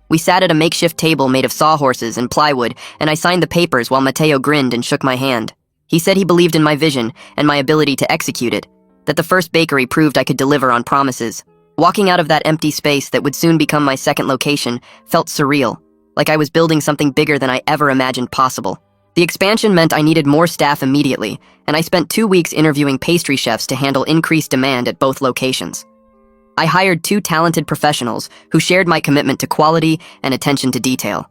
We sat at a makeshift table made of sawhorses and plywood, and I signed the papers while Mateo grinned and shook my hand. He said he believed in my vision and my ability to execute it, that the first bakery proved I could deliver on promises. Walking out of that empty space that would soon become my second location felt surreal, like I was building something bigger than I ever imagined possible. The expansion meant I needed more staff immediately, and I spent 2 weeks interviewing pastry chefs to handle increased demand at both locations. I hired 2 talented professionals who shared my commitment to quality and attention to detail.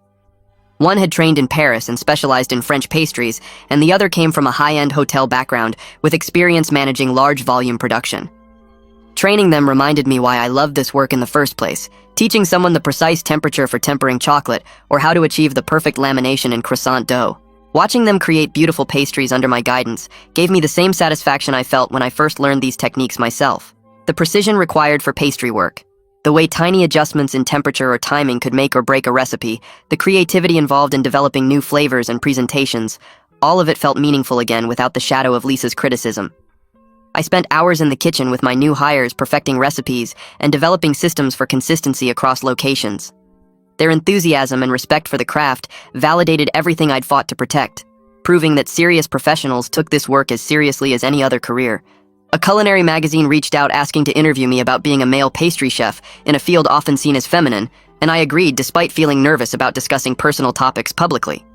One had trained in Paris and specialized in French pastries, and the other came from a high-end hotel background with experience managing large-volume production. Training them reminded me why I loved this work in the first place, teaching someone the precise temperature for tempering chocolate or how to achieve the perfect lamination in croissant dough. Watching them create beautiful pastries under my guidance gave me the same satisfaction I felt when I first learned these techniques myself. The precision required for pastry work, the way tiny adjustments in temperature or timing could make or break a recipe, the creativity involved in developing new flavors and presentations, all of it felt meaningful again without the shadow of Lisa's criticism. I spent hours in the kitchen with my new hires perfecting recipes and developing systems for consistency across locations. Their enthusiasm and respect for the craft validated everything I'd fought to protect, proving that serious professionals took this work as seriously as any other career. A culinary magazine reached out asking to interview me about being a male pastry chef in a field often seen as feminine, and I agreed despite feeling nervous about discussing personal topics publicly.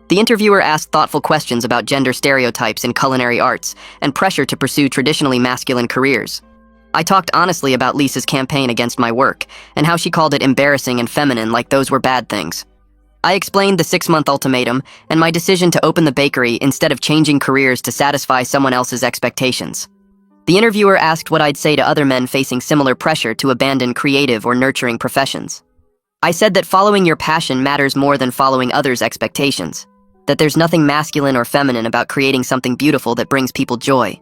The interviewer asked thoughtful questions about gender stereotypes in culinary arts and pressure to pursue traditionally masculine careers. I talked honestly about Lisa's campaign against my work and how she called it embarrassing and feminine, like those were bad things. I explained the 6-month ultimatum and my decision to open the bakery instead of changing careers to satisfy someone else's expectations. The interviewer asked what I'd say to other men facing similar pressure to abandon creative or nurturing professions. I said that following your passion matters more than following others' expectations, that there's nothing masculine or feminine about creating something beautiful that brings people joy.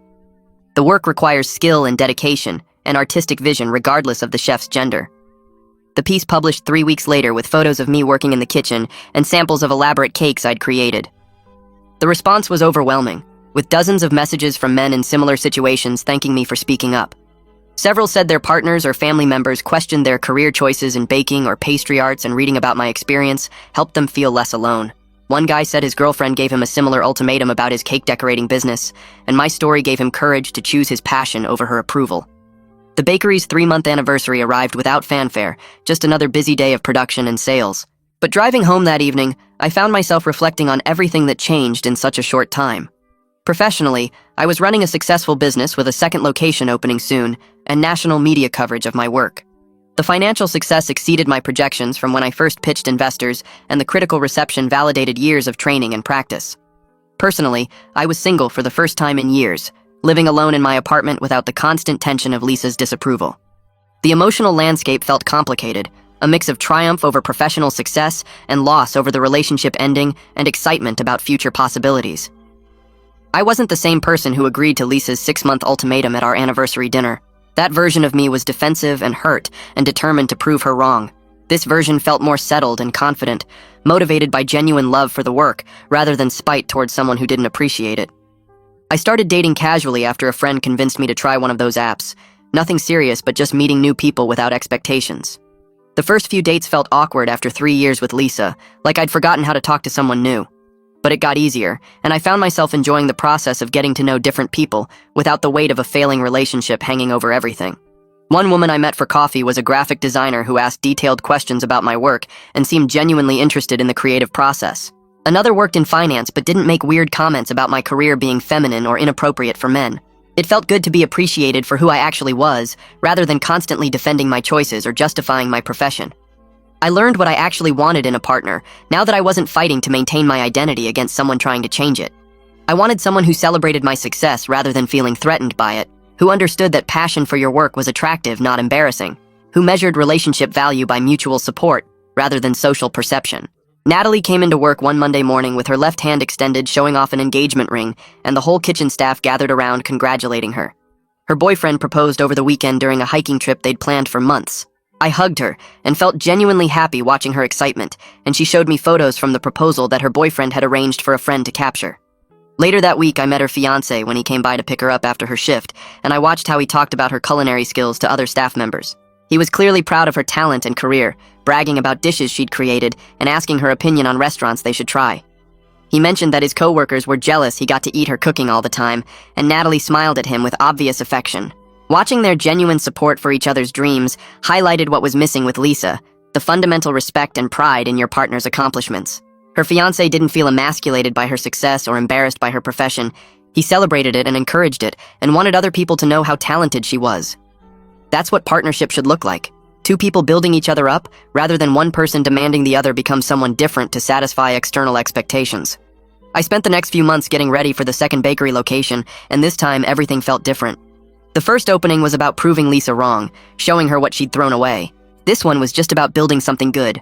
The work requires skill and dedication and artistic vision regardless of the chef's gender. The piece published 3 weeks later with photos of me working in the kitchen and samples of elaborate cakes I'd created. The response was overwhelming, with dozens of messages from men in similar situations thanking me for speaking up. Several said their partners or family members questioned their career choices in baking or pastry arts, and reading about my experience helped them feel less alone. One guy said his girlfriend gave him a similar ultimatum about his cake decorating business, and my story gave him courage to choose his passion over her approval. The bakery's 3-month anniversary arrived without fanfare, just another busy day of production and sales. But driving home that evening, I found myself reflecting on everything that changed in such a short time. Professionally, I was running a successful business with a second location opening soon and national media coverage of my work. The financial success exceeded my projections from when I first pitched investors, and the critical reception validated years of training and practice. Personally, I was single for the first time in years, living alone in my apartment without the constant tension of Lisa's disapproval. The emotional landscape felt complicated, a mix of triumph over professional success and loss over the relationship ending and excitement about future possibilities. I wasn't the same person who agreed to Lisa's 6-month ultimatum at our anniversary dinner. That version of me was defensive and hurt and determined to prove her wrong. This version felt more settled and confident, motivated by genuine love for the work rather than spite towards someone who didn't appreciate it. I started dating casually after a friend convinced me to try one of those apps. Nothing serious, but just meeting new people without expectations. The first few dates felt awkward after 3 years with Lisa, like I'd forgotten how to talk to someone new. But it got easier, and I found myself enjoying the process of getting to know different people without the weight of a failing relationship hanging over everything. One woman I met for coffee was a graphic designer who asked detailed questions about my work and seemed genuinely interested in the creative process. Another worked in finance but didn't make weird comments about my career being feminine or inappropriate for men. It felt good to be appreciated for who I actually was, rather than constantly defending my choices or justifying my profession. I learned what I actually wanted in a partner, now that I wasn't fighting to maintain my identity against someone trying to change it. I wanted someone who celebrated my success rather than feeling threatened by it, who understood that passion for your work was attractive, not embarrassing, who measured relationship value by mutual support rather than social perception. Natalie came into work one Monday morning with her left hand extended, showing off an engagement ring, and the whole kitchen staff gathered around congratulating her. Her boyfriend proposed over the weekend during a hiking trip they'd planned for months. I hugged her and felt genuinely happy watching her excitement, and she showed me photos from the proposal that her boyfriend had arranged for a friend to capture. Later that week, I met her fiancé when he came by to pick her up after her shift, and I watched how he talked about her culinary skills to other staff members. He was clearly proud of her talent and career, bragging about dishes she'd created and asking her opinion on restaurants they should try. He mentioned that his coworkers were jealous he got to eat her cooking all the time, and Natalie smiled at him with obvious affection. Watching their genuine support for each other's dreams highlighted what was missing with Lisa, the fundamental respect and pride in your partner's accomplishments. Her fiancé didn't feel emasculated by her success or embarrassed by her profession. He celebrated it and encouraged it, and wanted other people to know how talented she was. That's what partnership should look like. Two people building each other up, rather than one person demanding the other become someone different to satisfy external expectations. I spent the next few months getting ready for the second bakery location, and this time everything felt different. The first opening was about proving Lisa wrong, showing her what she'd thrown away. This one was just about building something good.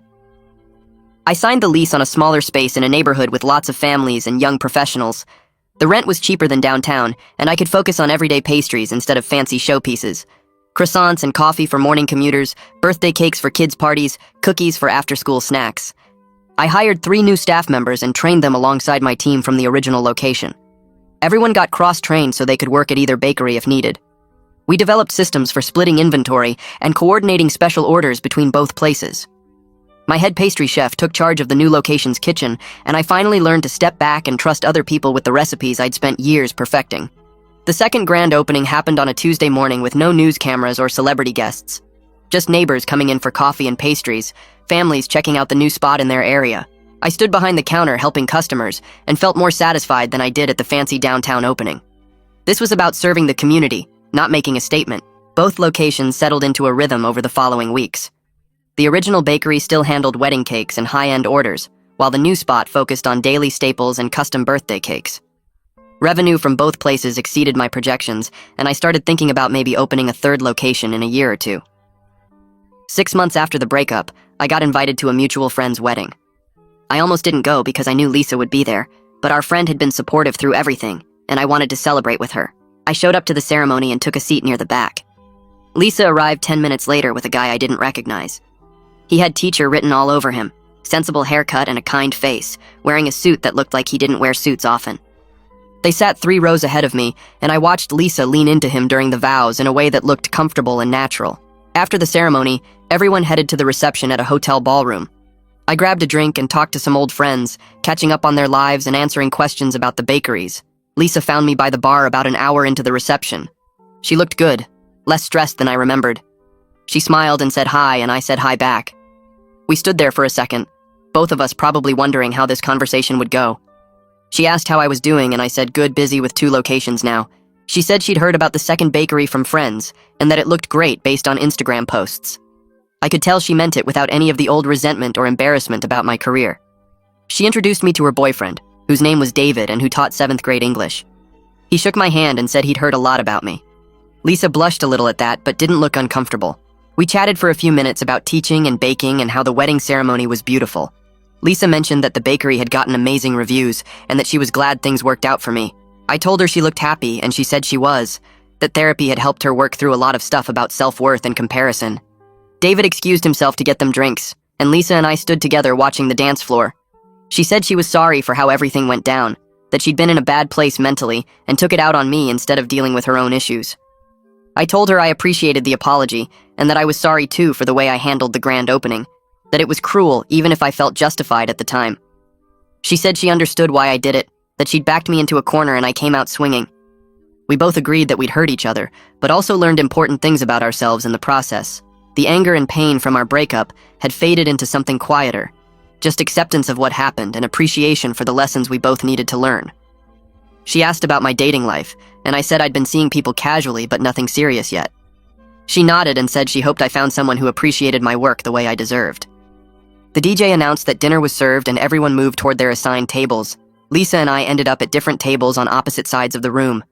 I signed the lease on a smaller space in a neighborhood with lots of families and young professionals. The rent was cheaper than downtown, and I could focus on everyday pastries instead of fancy showpieces. Croissants and coffee for morning commuters, birthday cakes for kids' parties, cookies for after-school snacks. I hired 3 new staff members and trained them alongside my team from the original location. Everyone got cross-trained so they could work at either bakery if needed. We developed systems for splitting inventory and coordinating special orders between both places. My head pastry chef took charge of the new location's kitchen, and I finally learned to step back and trust other people with the recipes I'd spent years perfecting. The second grand opening happened on a Tuesday morning with no news cameras or celebrity guests. Just neighbors coming in for coffee and pastries, families checking out the new spot in their area. I stood behind the counter helping customers and felt more satisfied than I did at the fancy downtown opening. This was about serving the community, not making a statement. Both locations settled into a rhythm over the following weeks. The original bakery still handled wedding cakes and high-end orders, while the new spot focused on daily staples and custom birthday cakes. Revenue from both places exceeded my projections, and I started thinking about maybe opening a third location in a year or two. 6 months after the breakup, I got invited to a mutual friend's wedding. I almost didn't go because I knew Lisa would be there, but our friend had been supportive through everything, and I wanted to celebrate with her. I showed up to the ceremony and took a seat near the back. Lisa arrived 10 minutes later with a guy I didn't recognize. He had teacher written all over him, sensible haircut and a kind face, wearing a suit that looked like he didn't wear suits often. They sat 3 rows ahead of me, and I watched Lisa lean into him during the vows in a way that looked comfortable and natural. After the ceremony, everyone headed to the reception at a hotel ballroom. I grabbed a drink and talked to some old friends, catching up on their lives and answering questions about the bakeries. Lisa found me by the bar about an hour into the reception. She looked good, less stressed than I remembered. She smiled and said hi, and I said hi back. We stood there for a second, both of us probably wondering how this conversation would go. She asked how I was doing, and I said good, busy with 2 locations now. She said she'd heard about the second bakery from friends, and that it looked great based on Instagram posts. I could tell she meant it without any of the old resentment or embarrassment about my career. She introduced me to her boyfriend, whose name was David and who taught 7th grade English. He shook my hand and said he'd heard a lot about me. Lisa blushed a little at that, but didn't look uncomfortable. We chatted for a few minutes about teaching and baking and how the wedding ceremony was beautiful. Lisa mentioned that the bakery had gotten amazing reviews and that she was glad things worked out for me. I told her she looked happy, and she said she was, that therapy had helped her work through a lot of stuff about self-worth and comparison. David excused himself to get them drinks, and Lisa and I stood together watching the dance floor. She said she was sorry for how everything went down, that she'd been in a bad place mentally and took it out on me instead of dealing with her own issues. I told her I appreciated the apology and that I was sorry too for the way I handled the grand opening, that it was cruel even if I felt justified at the time. She said she understood why I did it, that she'd backed me into a corner and I came out swinging. We both agreed that we'd hurt each other, but also learned important things about ourselves in the process. The anger and pain from our breakup had faded into something quieter, just acceptance of what happened and appreciation for the lessons we both needed to learn. She asked about my dating life, and I said I'd been seeing people casually but nothing serious yet. She nodded and said she hoped I found someone who appreciated my work the way I deserved. The DJ announced that dinner was served and everyone moved toward their assigned tables. Lisa and I ended up at different tables on opposite sides of the room.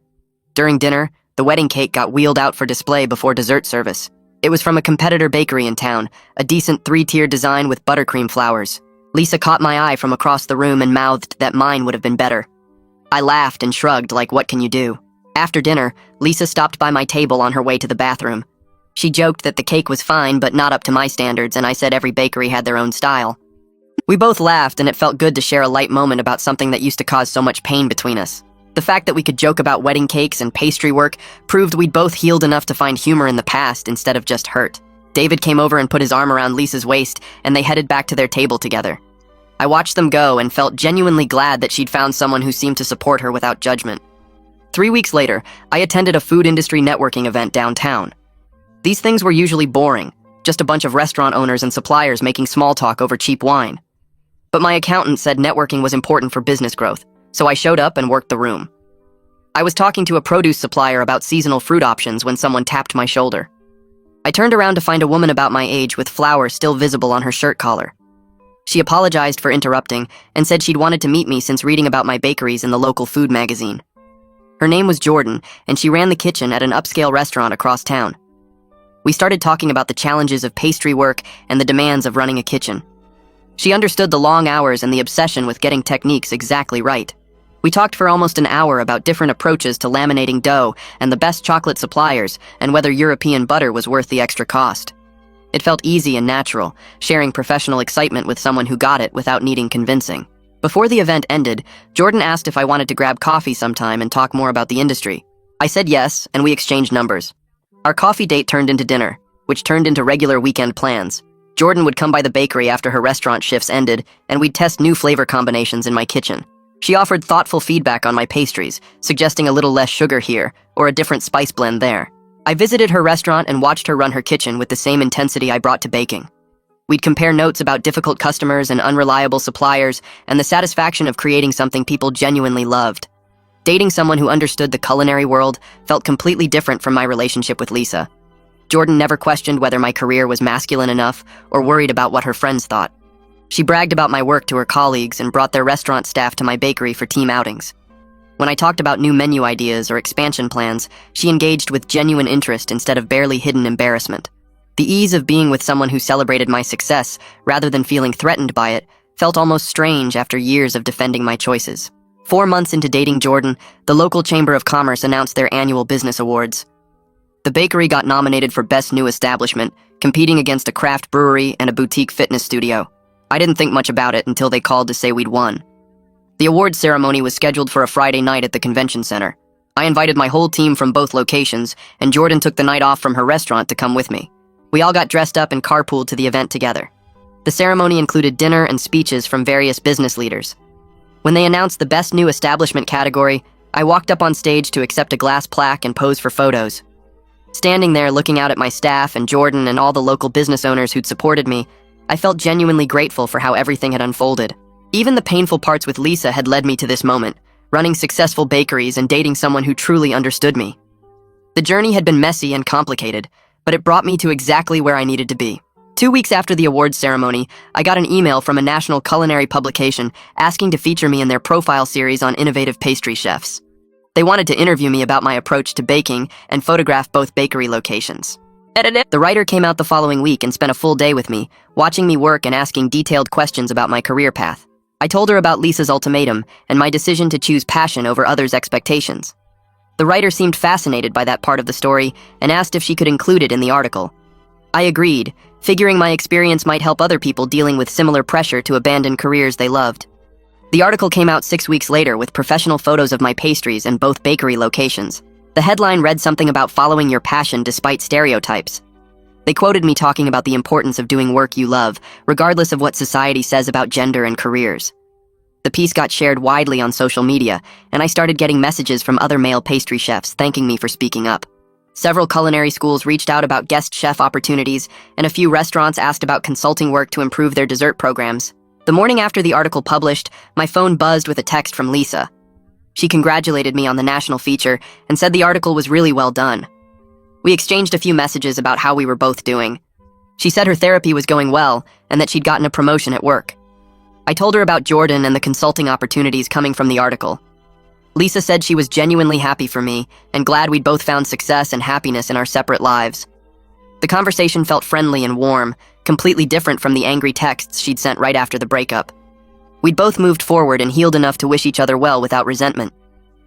During dinner, the wedding cake got wheeled out for display before dessert service. It was from a competitor bakery in town, a decent 3-tier design with buttercream flowers. Lisa caught my eye from across the room and mouthed that mine would have been better. I laughed and shrugged like, what can you do? After dinner, Lisa stopped by my table on her way to the bathroom. She joked that the cake was fine but not up to my standards, and I said every bakery had their own style. We both laughed, and it felt good to share a light moment about something that used to cause so much pain between us. The fact that we could joke about wedding cakes and pastry work proved we'd both healed enough to find humor in the past instead of just hurt. David came over and put his arm around Lisa's waist, and they headed back to their table together. I watched them go and felt genuinely glad that she'd found someone who seemed to support her without judgment. 3 weeks later, I attended a food industry networking event downtown. These things were usually boring, just a bunch of restaurant owners and suppliers making small talk over cheap wine. But my accountant said networking was important for business growth, so I showed up and worked the room. I was talking to a produce supplier about seasonal fruit options when someone tapped my shoulder. I turned around to find a woman about my age with flowers still visible on her shirt collar. She apologized for interrupting and said she'd wanted to meet me since reading about my bakeries in the local food magazine. Her name was Jordan, and she ran the kitchen at an upscale restaurant across town. We started talking about the challenges of pastry work and the demands of running a kitchen. She understood the long hours and the obsession with getting techniques exactly right. We talked for almost an hour about different approaches to laminating dough and the best chocolate suppliers and whether European butter was worth the extra cost. It felt easy and natural, sharing professional excitement with someone who got it without needing convincing. Before the event ended, Jordan asked if I wanted to grab coffee sometime and talk more about the industry. I said yes, and we exchanged numbers. Our coffee date turned into dinner, which turned into regular weekend plans. Jordan would come by the bakery after her restaurant shifts ended, and we'd test new flavor combinations in my kitchen. She offered thoughtful feedback on my pastries, suggesting a little less sugar here or a different spice blend there. I visited her restaurant and watched her run her kitchen with the same intensity I brought to baking. We'd compare notes about difficult customers and unreliable suppliers and the satisfaction of creating something people genuinely loved. Dating someone who understood the culinary world felt completely different from my relationship with Lisa. Jordan never questioned whether my career was masculine enough or worried about what her friends thought. She bragged about my work to her colleagues and brought their restaurant staff to my bakery for team outings. When I talked about new menu ideas or expansion plans, she engaged with genuine interest instead of barely hidden embarrassment. The ease of being with someone who celebrated my success, rather than feeling threatened by it, felt almost strange after years of defending my choices. 4 months into dating Jordan, the local Chamber of Commerce announced their annual business awards. The bakery got nominated for Best New Establishment, competing against a craft brewery and a boutique fitness studio. I didn't think much about it until they called to say we'd won. The awards ceremony was scheduled for a Friday night at the convention center. I invited my whole team from both locations, and Jordan took the night off from her restaurant to come with me. We all got dressed up and carpooled to the event together. The ceremony included dinner and speeches from various business leaders. When they announced the Best New Establishment category, I walked up on stage to accept a glass plaque and pose for photos. Standing there looking out at my staff and Jordan and all the local business owners who'd supported me, I felt genuinely grateful for how everything had unfolded. Even the painful parts with Lisa had led me to this moment, running successful bakeries and dating someone who truly understood me. The journey had been messy and complicated, but it brought me to exactly where I needed to be. 2 weeks after the awards ceremony, I got an email from a national culinary publication asking to feature me in their profile series on innovative pastry chefs. They wanted to interview me about my approach to baking and photograph both bakery locations. The writer came out the following week and spent a full day with me, watching me work and asking detailed questions about my career path. I told her about Lisa's ultimatum and my decision to choose passion over others' expectations. The writer seemed fascinated by that part of the story and asked if she could include it in the article. I agreed, figuring my experience might help other people dealing with similar pressure to abandon careers they loved. The article came out 6 weeks later with professional photos of my pastries and both bakery locations. The headline read something about following your passion despite stereotypes. They quoted me talking about the importance of doing work you love, regardless of what society says about gender and careers. The piece got shared widely on social media, and I started getting messages from other male pastry chefs thanking me for speaking up. Several culinary schools reached out about guest chef opportunities, and a few restaurants asked about consulting work to improve their dessert programs. The morning after the article published, my phone buzzed with a text from Lisa. She congratulated me on the national feature and said the article was really well done. We exchanged a few messages about how we were both doing. She said her therapy was going well and that she'd gotten a promotion at work. I told her about Jordan and the consulting opportunities coming from the article. Lisa said she was genuinely happy for me and glad we'd both found success and happiness in our separate lives. The conversation felt friendly and warm, completely different from the angry texts she'd sent right after the breakup. We'd both moved forward and healed enough to wish each other well without resentment.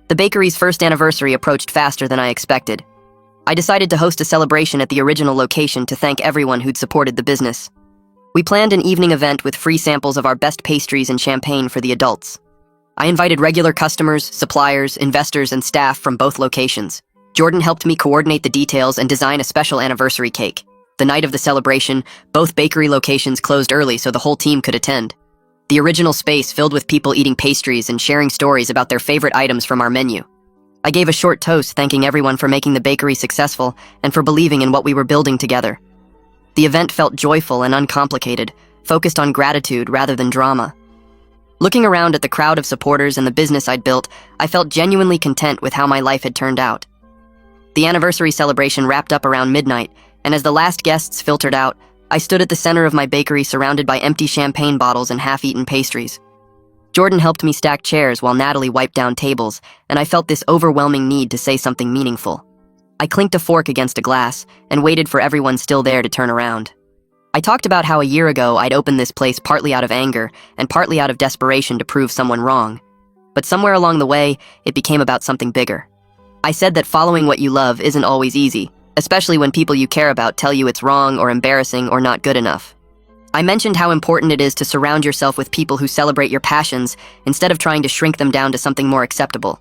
The bakery's first anniversary approached faster than I expected. I decided to host a celebration at the original location to thank everyone who'd supported the business. We planned an evening event with free samples of our best pastries and champagne for the adults. I invited regular customers, suppliers, investors, and staff from both locations. Jordan helped me coordinate the details and design a special anniversary cake. The night of the celebration, both bakery locations closed early so the whole team could attend. The original space filled with people eating pastries and sharing stories about their favorite items from our menu. I gave a short toast thanking everyone for making the bakery successful and for believing in what we were building together. The event felt joyful and uncomplicated, focused on gratitude rather than drama. Looking around at the crowd of supporters and the business I'd built, I felt genuinely content with how my life had turned out. The anniversary celebration wrapped up around midnight, and as the last guests filtered out, I stood at the center of my bakery surrounded by empty champagne bottles and half-eaten pastries. Jordan helped me stack chairs while Natalie wiped down tables, and I felt this overwhelming need to say something meaningful. I clinked a fork against a glass and waited for everyone still there to turn around. I talked about how a year ago I'd opened this place partly out of anger and partly out of desperation to prove someone wrong. But somewhere along the way, it became about something bigger. I said that following what you love isn't always easy, especially when people you care about tell you it's wrong or embarrassing or not good enough. I mentioned how important it is to surround yourself with people who celebrate your passions instead of trying to shrink them down to something more acceptable.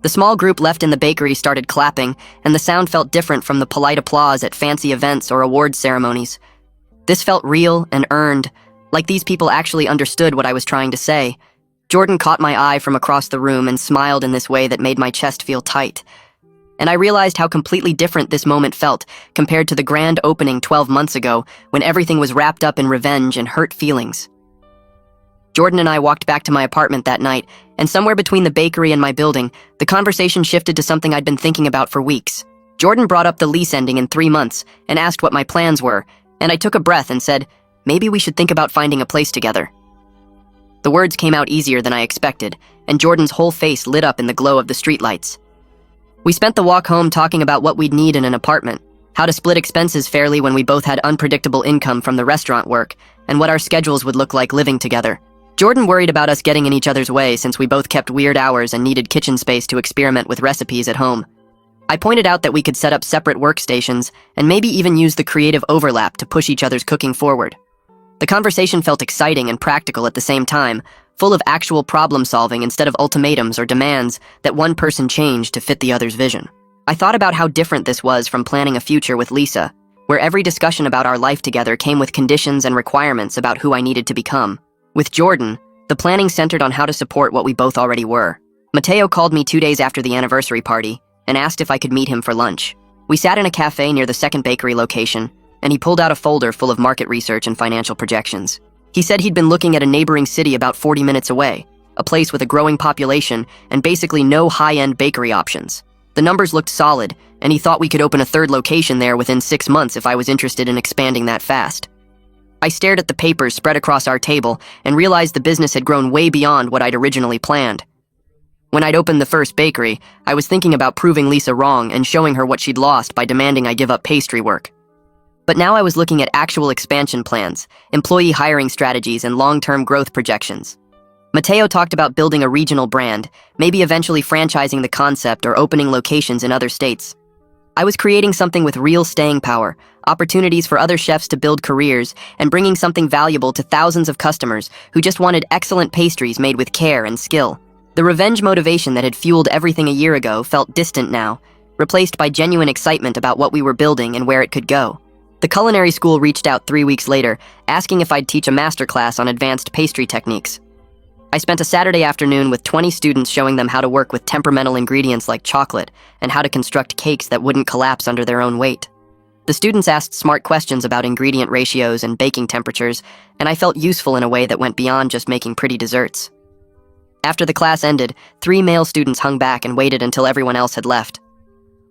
The small group left in the bakery started clapping, and the sound felt different from the polite applause at fancy events or awards ceremonies. This felt real and earned, like these people actually understood what I was trying to say. Jordan caught my eye from across the room and smiled in this way that made my chest feel tight. And I realized how completely different this moment felt compared to the grand opening 12 months ago when everything was wrapped up in revenge and hurt feelings. Jordan and I walked back to my apartment that night, and somewhere between the bakery and my building, the conversation shifted to something I'd been thinking about for weeks. Jordan brought up the lease ending in 3 months and asked what my plans were, and I took a breath and said, maybe we should think about finding a place together. The words came out easier than I expected, and Jordan's whole face lit up in the glow of the streetlights. We spent the walk home talking about what we'd need in an apartment, how to split expenses fairly when we both had unpredictable income from the restaurant work, and what our schedules would look like living together. Jordan worried about us getting in each other's way since we both kept weird hours and needed kitchen space to experiment with recipes at home. I pointed out that we could set up separate workstations and maybe even use the creative overlap to push each other's cooking forward. The conversation felt exciting and practical at the same time, full of actual problem-solving instead of ultimatums or demands that one person changed to fit the other's vision. I thought about how different this was from planning a future with Lisa, where every discussion about our life together came with conditions and requirements about who I needed to become. With Jordan, the planning centered on how to support what we both already were. Mateo called me 2 days after the anniversary party and asked if I could meet him for lunch. We sat in a cafe near the second bakery location, and he pulled out a folder full of market research and financial projections. He said he'd been looking at a neighboring city about 40 minutes away, a place with a growing population and basically no high-end bakery options. The numbers looked solid, and he thought we could open a third location there within 6 months if I was interested in expanding that fast. I stared at the papers spread across our table and realized the business had grown way beyond what I'd originally planned. When I'd opened the first bakery, I was thinking about proving Lisa wrong and showing her what she'd lost by demanding I give up pastry work. But now I was looking at actual expansion plans, employee hiring strategies, and long-term growth projections. Mateo talked about building a regional brand, maybe eventually franchising the concept or opening locations in other states. I was creating something with real staying power, opportunities for other chefs to build careers, and bringing something valuable to thousands of customers who just wanted excellent pastries made with care and skill. The revenge motivation that had fueled everything a year ago felt distant now, replaced by genuine excitement about what we were building and where it could go. The culinary school reached out 3 weeks later, asking if I'd teach a masterclass on advanced pastry techniques. I spent a Saturday afternoon with 20 students showing them how to work with temperamental ingredients like chocolate and how to construct cakes that wouldn't collapse under their own weight. The students asked smart questions about ingredient ratios and baking temperatures, and I felt useful in a way that went beyond just making pretty desserts. After the class ended, 3 male students hung back and waited until everyone else had left.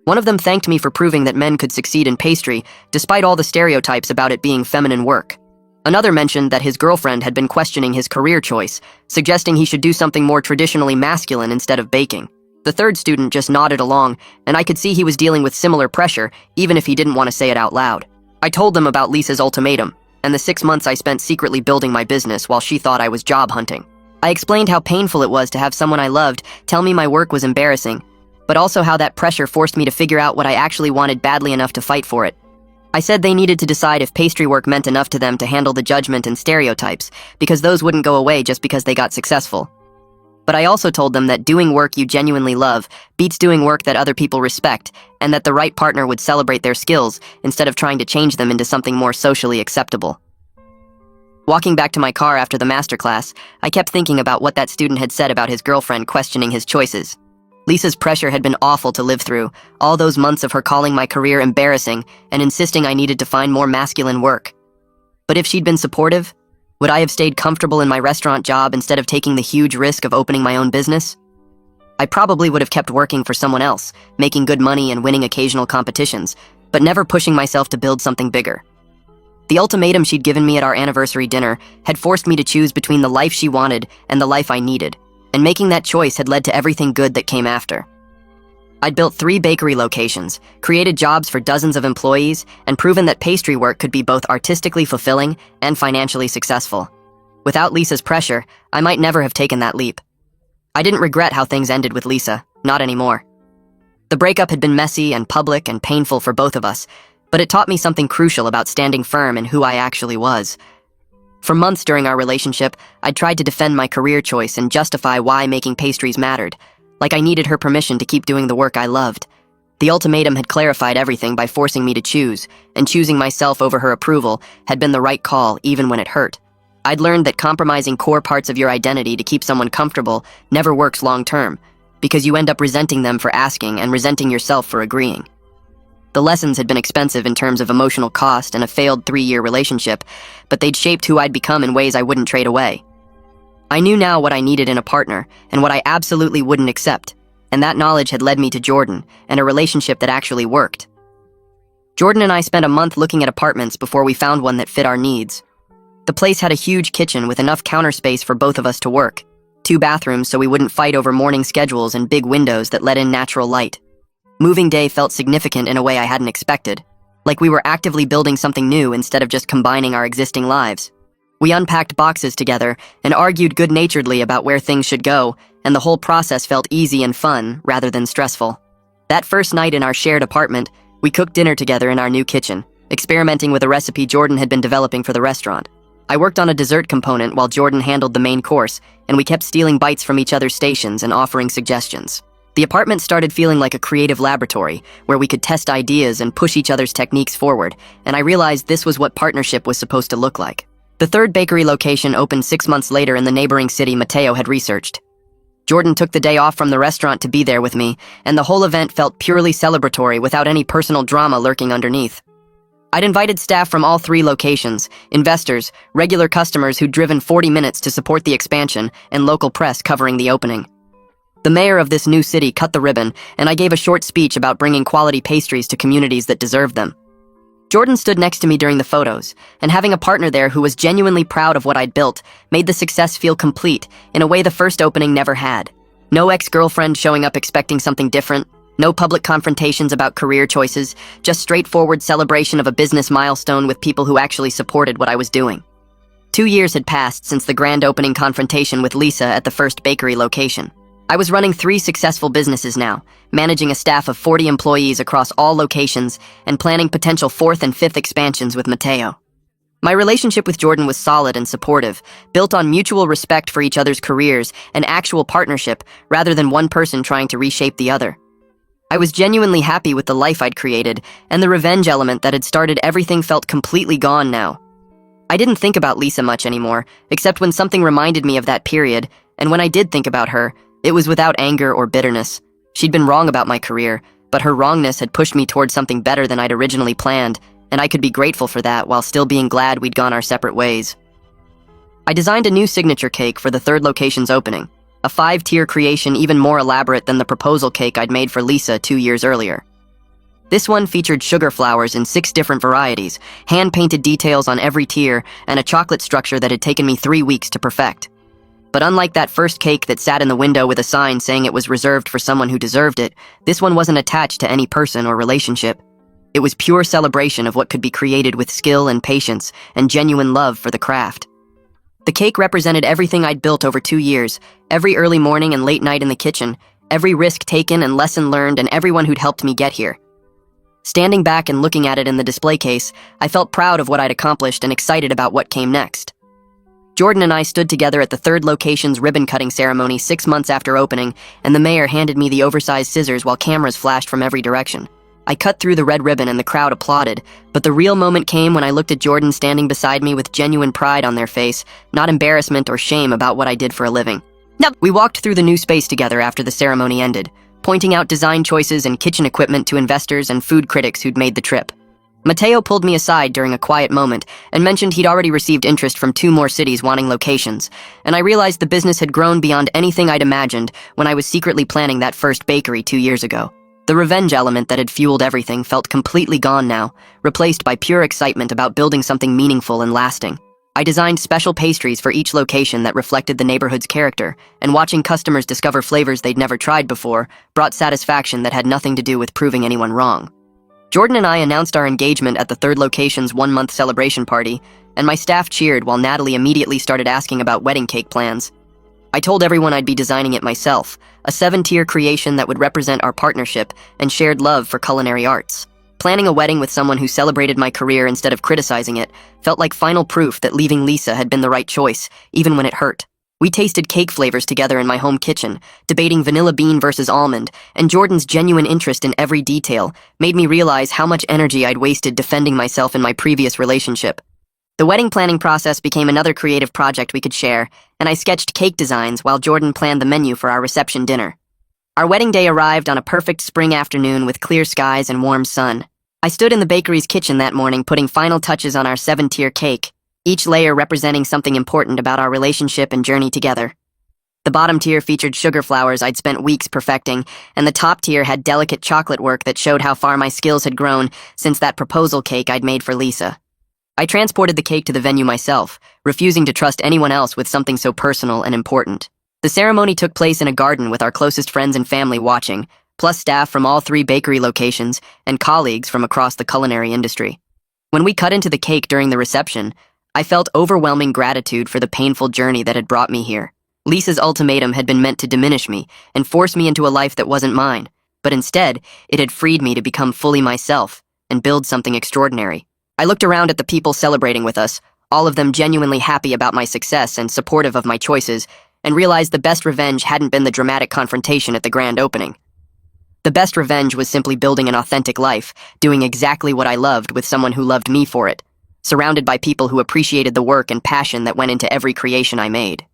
One of them thanked me for proving that men could succeed in pastry, despite all the stereotypes about it being feminine work. Another mentioned that his girlfriend had been questioning his career choice, suggesting he should do something more traditionally masculine instead of baking. The third student just nodded along, and I could see he was dealing with similar pressure, even if he didn't want to say it out loud. I told them about Lisa's ultimatum, and the 6 months I spent secretly building my business while she thought I was job hunting. I explained how painful it was to have someone I loved tell me my work was embarrassing, but also how that pressure forced me to figure out what I actually wanted badly enough to fight for it. I said they needed to decide if pastry work meant enough to them to handle the judgment and stereotypes, because those wouldn't go away just because they got successful. But I also told them that doing work you genuinely love beats doing work that other people respect, and that the right partner would celebrate their skills instead of trying to change them into something more socially acceptable. Walking back to my car after the masterclass, I kept thinking about what that student had said about his girlfriend questioning his choices. Lisa's pressure had been awful to live through, all those months of her calling my career embarrassing and insisting I needed to find more masculine work. But if she'd been supportive, would I have stayed comfortable in my restaurant job instead of taking the huge risk of opening my own business? I probably would have kept working for someone else, making good money and winning occasional competitions, but never pushing myself to build something bigger. The ultimatum she'd given me at our anniversary dinner had forced me to choose between the life she wanted and the life I needed, and making that choice had led to everything good that came after. I'd built 3 bakery locations, created jobs for dozens of employees, and proven that pastry work could be both artistically fulfilling and financially successful. Without Lisa's pressure, I might never have taken that leap. I didn't regret how things ended with Lisa, not anymore. The breakup had been messy and public and painful for both of us, but it taught me something crucial about standing firm in who I actually was. For months during our relationship, I'd tried to defend my career choice and justify why making pastries mattered, like I needed her permission to keep doing the work I loved. The ultimatum had clarified everything by forcing me to choose, and choosing myself over her approval had been the right call even when it hurt. I'd learned that compromising core parts of your identity to keep someone comfortable never works long-term, because you end up resenting them for asking and resenting yourself for agreeing. The lessons had been expensive in terms of emotional cost and a failed 3-year relationship, but they'd shaped who I'd become in ways I wouldn't trade away. I knew now what I needed in a partner and what I absolutely wouldn't accept, and that knowledge had led me to Jordan and a relationship that actually worked. Jordan and I spent a month looking at apartments before we found one that fit our needs. The place had a huge kitchen with enough counter space for both of us to work, 2 bathrooms so we wouldn't fight over morning schedules, and big windows that let in natural light. Moving day felt significant in a way I hadn't expected, like we were actively building something new instead of just combining our existing lives. We unpacked boxes together and argued good-naturedly about where things should go, and the whole process felt easy and fun rather than stressful. That first night in our shared apartment, we cooked dinner together in our new kitchen, experimenting with a recipe Jordan had been developing for the restaurant. I worked on a dessert component while Jordan handled the main course, and we kept stealing bites from each other's stations and offering suggestions. The apartment started feeling like a creative laboratory, where we could test ideas and push each other's techniques forward, and I realized this was what partnership was supposed to look like. The 3rd bakery location opened 6 months later in the neighboring city Mateo had researched. Jordan took the day off from the restaurant to be there with me, and the whole event felt purely celebratory without any personal drama lurking underneath. I'd invited staff from all 3 locations, investors, regular customers who'd driven 40 minutes to support the expansion, and local press covering the opening. The mayor of this new city cut the ribbon, and I gave a short speech about bringing quality pastries to communities that deserved them. Jordan stood next to me during the photos, and having a partner there who was genuinely proud of what I'd built made the success feel complete in a way the first opening never had. No ex-girlfriend showing up expecting something different, no public confrontations about career choices, just straightforward celebration of a business milestone with people who actually supported what I was doing. 2 years had passed since the grand opening confrontation with Lisa at the first bakery location. I was running 3 successful businesses now, managing a staff of 40 employees across all locations, and planning potential 4th and 5th expansions with Mateo. My relationship with Jordan was solid and supportive, built on mutual respect for each other's careers and actual partnership rather than one person trying to reshape the other. I was genuinely happy with the life I'd created, and the revenge element that had started everything felt completely gone now. I didn't think about Lisa much anymore, except when something reminded me of that period, and when I did think about her, it was without anger or bitterness. She'd been wrong about my career, but her wrongness had pushed me towards something better than I'd originally planned, and I could be grateful for that while still being glad we'd gone our separate ways. I designed a new signature cake for the 3rd location's opening, a 5-tier creation even more elaborate than the proposal cake I'd made for Lisa 2 years earlier. This one featured sugar flowers in 6 different varieties, hand-painted details on every tier, and a chocolate structure that had taken me 3 weeks to perfect. But unlike that first cake that sat in the window with a sign saying it was reserved for someone who deserved it, this one wasn't attached to any person or relationship. It was pure celebration of what could be created with skill and patience and genuine love for the craft. The cake represented everything I'd built over 2 years, every early morning and late night in the kitchen, every risk taken and lesson learned, and everyone who'd helped me get here. Standing back and looking at it in the display case, I felt proud of what I'd accomplished and excited about what came next. Jordan and I stood together at the third location's ribbon-cutting ceremony 6 months after opening, and the mayor handed me the oversized scissors while cameras flashed from every direction. I cut through the red ribbon and the crowd applauded, but the real moment came when I looked at Jordan standing beside me with genuine pride on their face, not embarrassment or shame about what I did for a living. No. We walked through the new space together after the ceremony ended, pointing out design choices and kitchen equipment to investors and food critics who'd made the trip. Mateo pulled me aside during a quiet moment and mentioned he'd already received interest from 2 more cities wanting locations, and I realized the business had grown beyond anything I'd imagined when I was secretly planning that first bakery 2 years ago. The revenge element that had fueled everything felt completely gone now, replaced by pure excitement about building something meaningful and lasting. I designed special pastries for each location that reflected the neighborhood's character, and watching customers discover flavors they'd never tried before brought satisfaction that had nothing to do with proving anyone wrong. Jordan and I announced our engagement at the third location's 1-month celebration party, and my staff cheered while Natalie immediately started asking about wedding cake plans. I told everyone I'd be designing it myself, a 7-tier creation that would represent our partnership and shared love for culinary arts. Planning a wedding with someone who celebrated my career instead of criticizing it felt like final proof that leaving Lisa had been the right choice, even when it hurt. We tasted cake flavors together in my home kitchen, debating vanilla bean versus almond, and Jordan's genuine interest in every detail made me realize how much energy I'd wasted defending myself in my previous relationship. The wedding planning process became another creative project we could share, and I sketched cake designs while Jordan planned the menu for our reception dinner. Our wedding day arrived on a perfect spring afternoon with clear skies and warm sun. I stood in the bakery's kitchen that morning putting final touches on our 7-tier cake, each layer representing something important about our relationship and journey together. The bottom tier featured sugar flowers I'd spent weeks perfecting, and the top tier had delicate chocolate work that showed how far my skills had grown since that proposal cake I'd made for Lisa. I transported the cake to the venue myself, refusing to trust anyone else with something so personal and important. The ceremony took place in a garden with our closest friends and family watching, plus staff from all 3 bakery locations and colleagues from across the culinary industry. When we cut into the cake during the reception, I felt overwhelming gratitude for the painful journey that had brought me here. Lisa's ultimatum had been meant to diminish me and force me into a life that wasn't mine, but instead, it had freed me to become fully myself and build something extraordinary. I looked around at the people celebrating with us, all of them genuinely happy about my success and supportive of my choices, and realized the best revenge hadn't been the dramatic confrontation at the grand opening. The best revenge was simply building an authentic life, doing exactly what I loved with someone who loved me for it, surrounded by people who appreciated the work and passion that went into every creation I made.